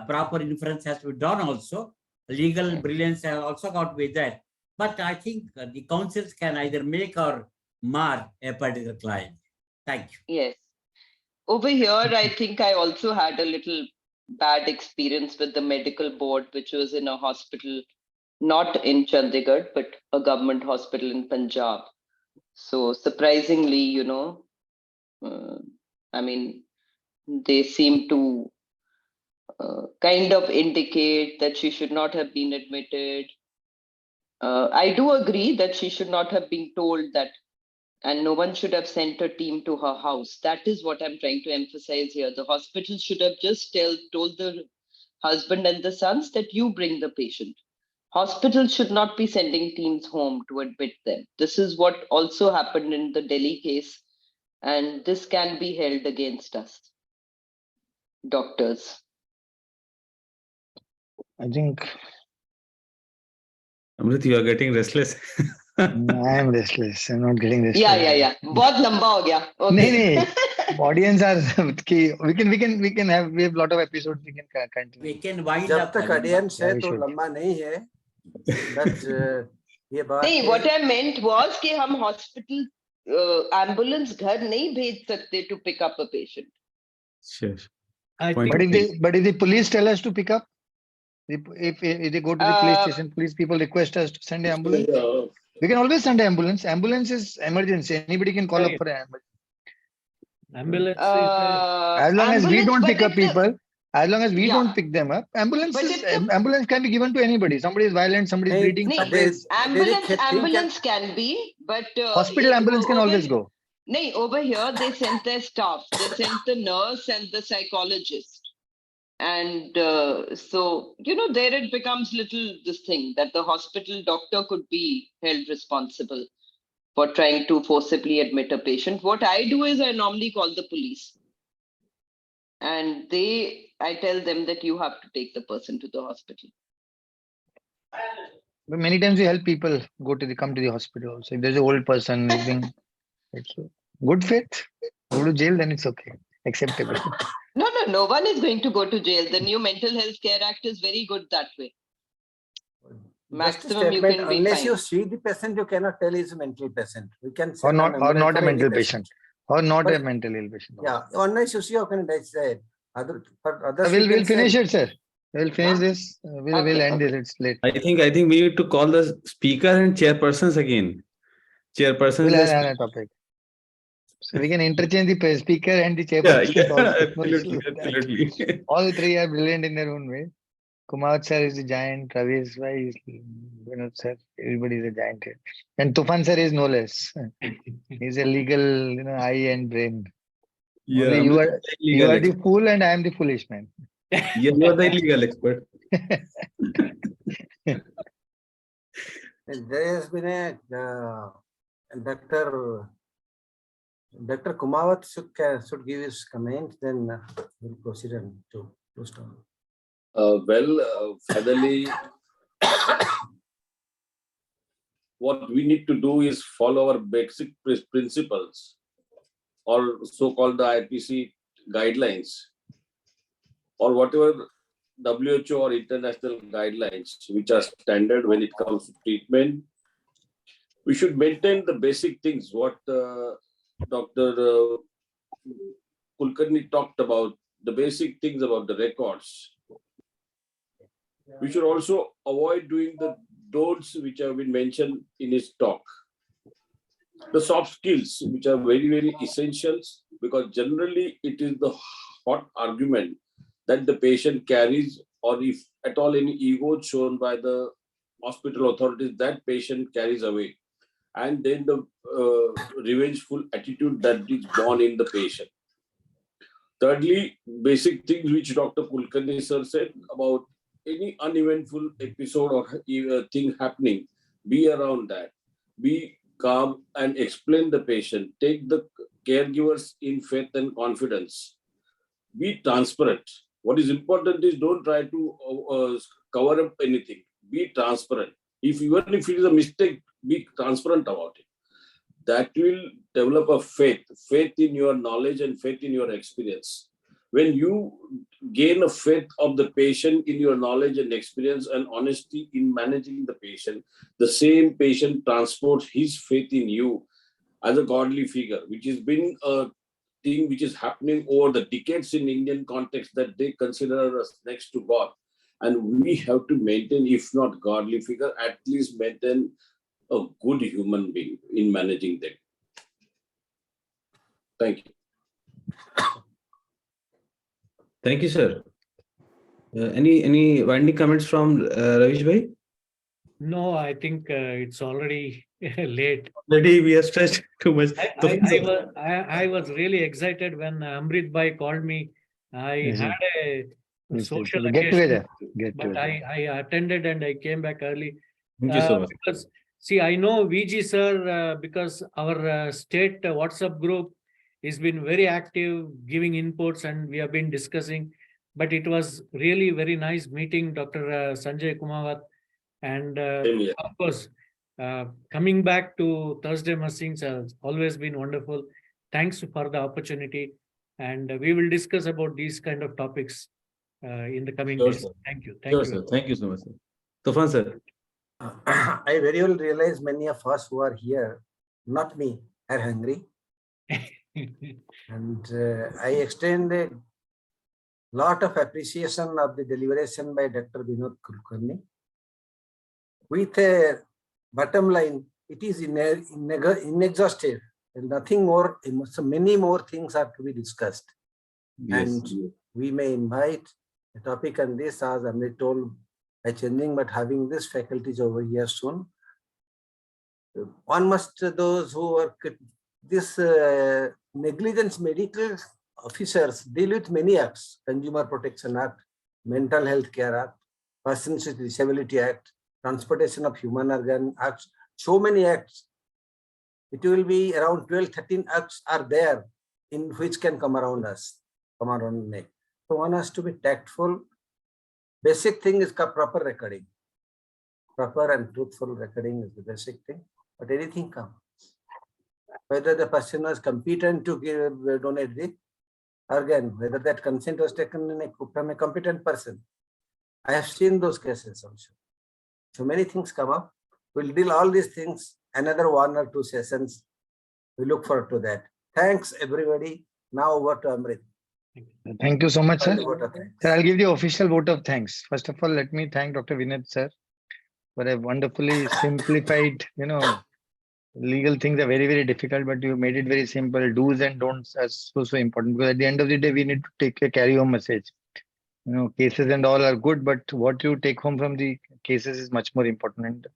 proper inference has to be done also. Legal brilliance has also got to be there. But I think the counsels can either make or mar a particular client. Thank you. Yes. Over here, I think I also had a little bad experience with the medical board, which was in a hospital, not in Chandigarh, but a government hospital in Punjab. So surprisingly, I mean, they seem to kind of indicate that she should not have been admitted. I do agree that she should not have been told that, and no one should have sent a team to her house. That is what I'm trying to emphasize here. The hospital should have just told the husband and the sons that you bring the patient. Hospitals should not be sending teams home to admit them. This is what also happened in the Delhi case, and this can be held against us, doctors. I think Amrit, you are getting restless. I am restless. I'm not getting restless. Yeah. बहुत लंबा हो गया. Okay. नहीं Audience are key. We can have a lot of episodes. We can continue. We can wind जब up. तक Arvind. audience है Yeah, we तो should. लंबा नहीं है. But ये बात नहीं, है. what I meant was कि हम hospital ambulance घर नहीं भेज सकते to pick up a patient. Sure. I Point think But if the police tell us to pick up, if they go to the police station, police people request us to send an ambulance, we can always send an ambulance. Ambulance is emergency. Anybody can call up for an ambulance. ambulance. As long as we Ambulance, don't but pick up if the- people, as long as we Yeah. don't pick them up, ambulance But is if the- ambulance can be given to anybody. Somebody is violent, somebody is नहीं, bleeding, नहीं, somebody is ambulance can be, but hospital ambulance can always go. No, over here they sent their staff. They sent the nurse and the psychologist. And so, there it becomes little this thing that the hospital doctor could be held responsible for trying to forcibly admit a patient. What I do is I normally call the police. And I tell them that you have to take the person to the hospital. But many times we help people come to the hospital also. If there's an old person living, it's good faith. Go to jail, then it's okay, acceptable. No one is going to go to jail. The new Mental Health Care Act is very good that way. Maximum you can be unless you fined. see the patient, you cannot tell he's a mental patient. We can Or send not, an or ambulance not a for any mental patient, or not But- a mental ill patient. Yeah, unless you see, how can I say? For others, We'll we can finish send. it, sir. We'll finish Huh? this. We'll Okay, end okay. it. It's late. I think we need to call the speaker and chairpersons again. Chairperson We'll is add the another topic. So we can interchange the speaker and the yeah, chairperson. Also. No absolutely, issue with that. absolutely. All three are brilliant in their own way. Kumar sir is a giant. Ravi is Vinod sir. Everybody is a giant here. And Tufan sir is no less. He's a legal, eye and brain. Yeah, Only you are illegal the fool and I am the foolish man. Yeah, you are the illegal expert. There has been a Dr. Kumawat should give his comment, then we'll proceed to start. Finally, what we need to do is follow our basic principles or so-called the IPC guidelines or whatever WHO or international guidelines which are standard when it comes to treatment. We should maintain the basic things what Dr. Kulkarni talked about, the basic things about the records. We should also avoid doing the don'ts which have been mentioned in his talk. The soft skills, which are very, very essential, because generally it is the hot argument that the patient carries, or if at all any ego shown by the hospital authorities, that patient carries away. And then the revengeful attitude that is born in the patient. Thirdly, basic things which Dr. Kulkarni sir said about any uneventful episode or thing happening, be around that, be calm and explain the patient, take the caregivers in faith and confidence, be transparent. What is important is don't try to cover up anything, be transparent. Even if it is a mistake, be transparent about it. That will develop a faith in your knowledge and faith in your experience. When you gain a faith of the patient in your knowledge and experience and honesty in managing the patient, the same patient transports his faith in you as a godly figure, which has been a thing which is happening over the decades in Indian context, that they consider us next to God. And we have to maintain, if not godly figure, at least maintain a good human being in managing them. Thank you. Thank you, sir. Any winding comments from Ravish bhai? No, I think it's already late. Already we have stretched too much. I was really excited when Amrit bhai called me. I had a social Get occasion, together. but I attended and I came back early. Thank you so much. Because, see, I know VG sir because our state WhatsApp group has been very active, giving inputs, and we have been discussing. But it was really very nice meeting Dr. Sanjay Kumawat. And of course, coming back to Thursday Musings has always been wonderful. thanks for the opportunity, and we will discuss about these kind of topics in the coming Sure, days. sir. Thank you. Sure, sir. Thank you so much, sir. Tufan, sir. I very well realize many of us who are here, not me, are hungry. And I extend a lot of appreciation of the deliberation by Dr. Vinod Kulkarni. With a bottom line, it is inexhaustive and nothing more, so many more things are to be discussed. Yes. And we may invite a topic on this, as Amrit told, by changing, but having this faculties over here soon. One must, those who are, this negligence medical officers deal with many acts: Consumer Protection Act, Mental Health Care Act, Persons with Disability Act, Transportation of Human Organ Acts, so many acts. It will be around 12-13 acts are there in which can come around us, come around neck. So one has to be tactful. Basic thing is proper recording. Proper and truthful recording is the basic thing, but anything comes. Whether the person was competent to donate the organ, whether that consent was taken from a competent person. I have seen those cases also. So many things come up. We'll deal all these things, another 1 or 2 sessions. We look forward to that. Thanks, everybody. Now over to Amrit. Thank you so much, sir. Vote of thanks. Sir, I'll give the official vote of thanks. First of all, let me thank Dr. Vinod, sir, for a wonderfully simplified, legal things are very, very difficult, but you made it very simple. Do's and don'ts are so important, because at the end of the day, we need to take a carry-home message. Cases and all are good, but what you take home from the cases is much more important. And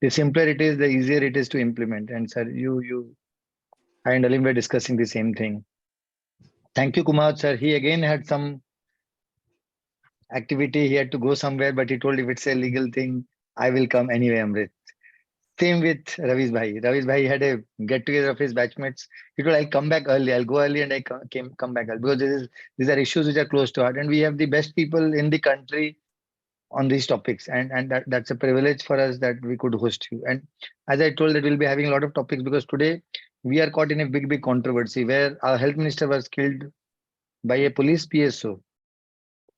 the simpler it is, the easier it is to implement. And sir, I and Alim were discussing the same thing. Thank you, Kumar, sir. He again had some activity. He had to go somewhere, but he told, if it's a legal thing, I will come anyway, Amrit. Same with Ravish Bhai. Ravish Bhai had a get together of his batchmates. He told, I'll come back early. I'll go early and I come back early, because these are issues which are close to heart. And we have the best people in the country on these topics. And that's a privilege for us that we could host you. And as I told, that we'll be having a lot of topics, because today we are caught in a big controversy where our health minister was killed by a police PSO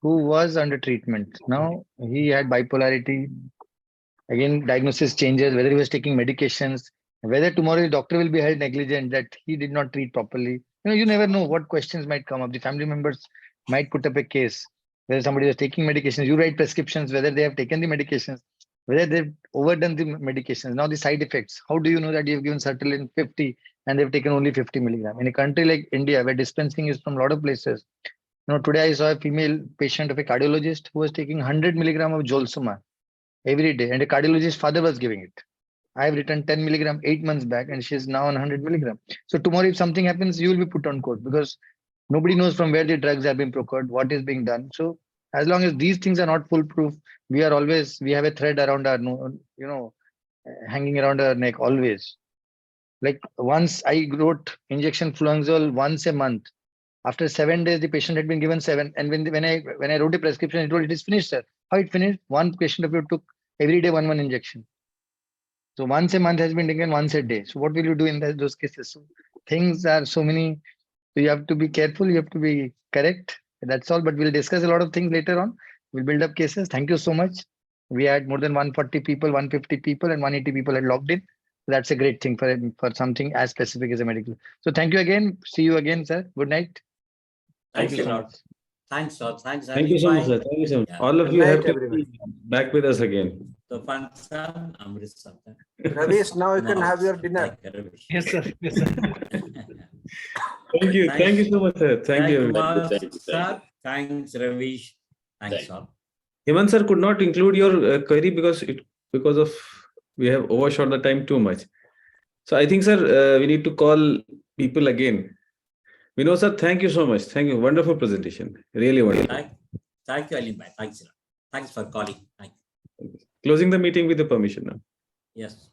who was under treatment. Now he had bipolarity. Again, diagnosis changes, whether he was taking medications, whether tomorrow the doctor will be held negligent that he did not treat properly. You never know what questions might come up. The family members might put up a case whether somebody was taking medications. You write prescriptions, whether they have taken the medications, whether they've overdone the medications. Now the side effects. How do you know that you've given Sertraline 50 and they've taken only 50 milligram? In a country like India, where dispensing is from a lot of places. Today I saw a female patient of a cardiologist who was taking 100 milligram of Zolsoma every day, and a cardiologist father was giving it. I have written 10 milligram 8 months back, and she is now on 100 milligram. So tomorrow, if something happens, you will be put on court, because nobody knows from where the drugs have been procured, what is being done. So as long as these things are not foolproof, we have a thread around our, hanging around our neck always. Like once I wrote injection fluanzole once a month. After 7 days, the patient had been given 7. And when I wrote a prescription, I told, it is finished, sir. How it finished? One patient of you took every day one injection. So once a month has been taken once a day. So what will you do in those cases? So things are so many. So you have to be careful. You have to be correct. That's all. But we'll discuss a lot of things later on. We'll build up cases. Thank you so much. We had more than 140 people, 150 people, and 180 people had logged in. So that's a great thing for something as specific as a medical. So thank you again. See you again, sir. Good night. Thanks a lot. Thanks, sir. Thanks, Thank you so much, sir. Thank you so much. All of Good you night, have to everybody. be back with us again. Tufan sir, Amrit sir. Ravish, now you can have your dinner. Yes, sir. Yes, sir. Thank you. Thank you so much, sir. Thank you. Kumar sir. Thanks, Ravish. Thanks, all. Hemant sir could not include your query because of we have overshot the time too much. So I think, sir, we need to call people again. Vinod sir, thank you so much. Thank you. Wonderful presentation. Really wonderful. Thank you, Alim bhai. Thanks a lot. Thanks for calling. Thank you. Closing the meeting with the permission now. Yes.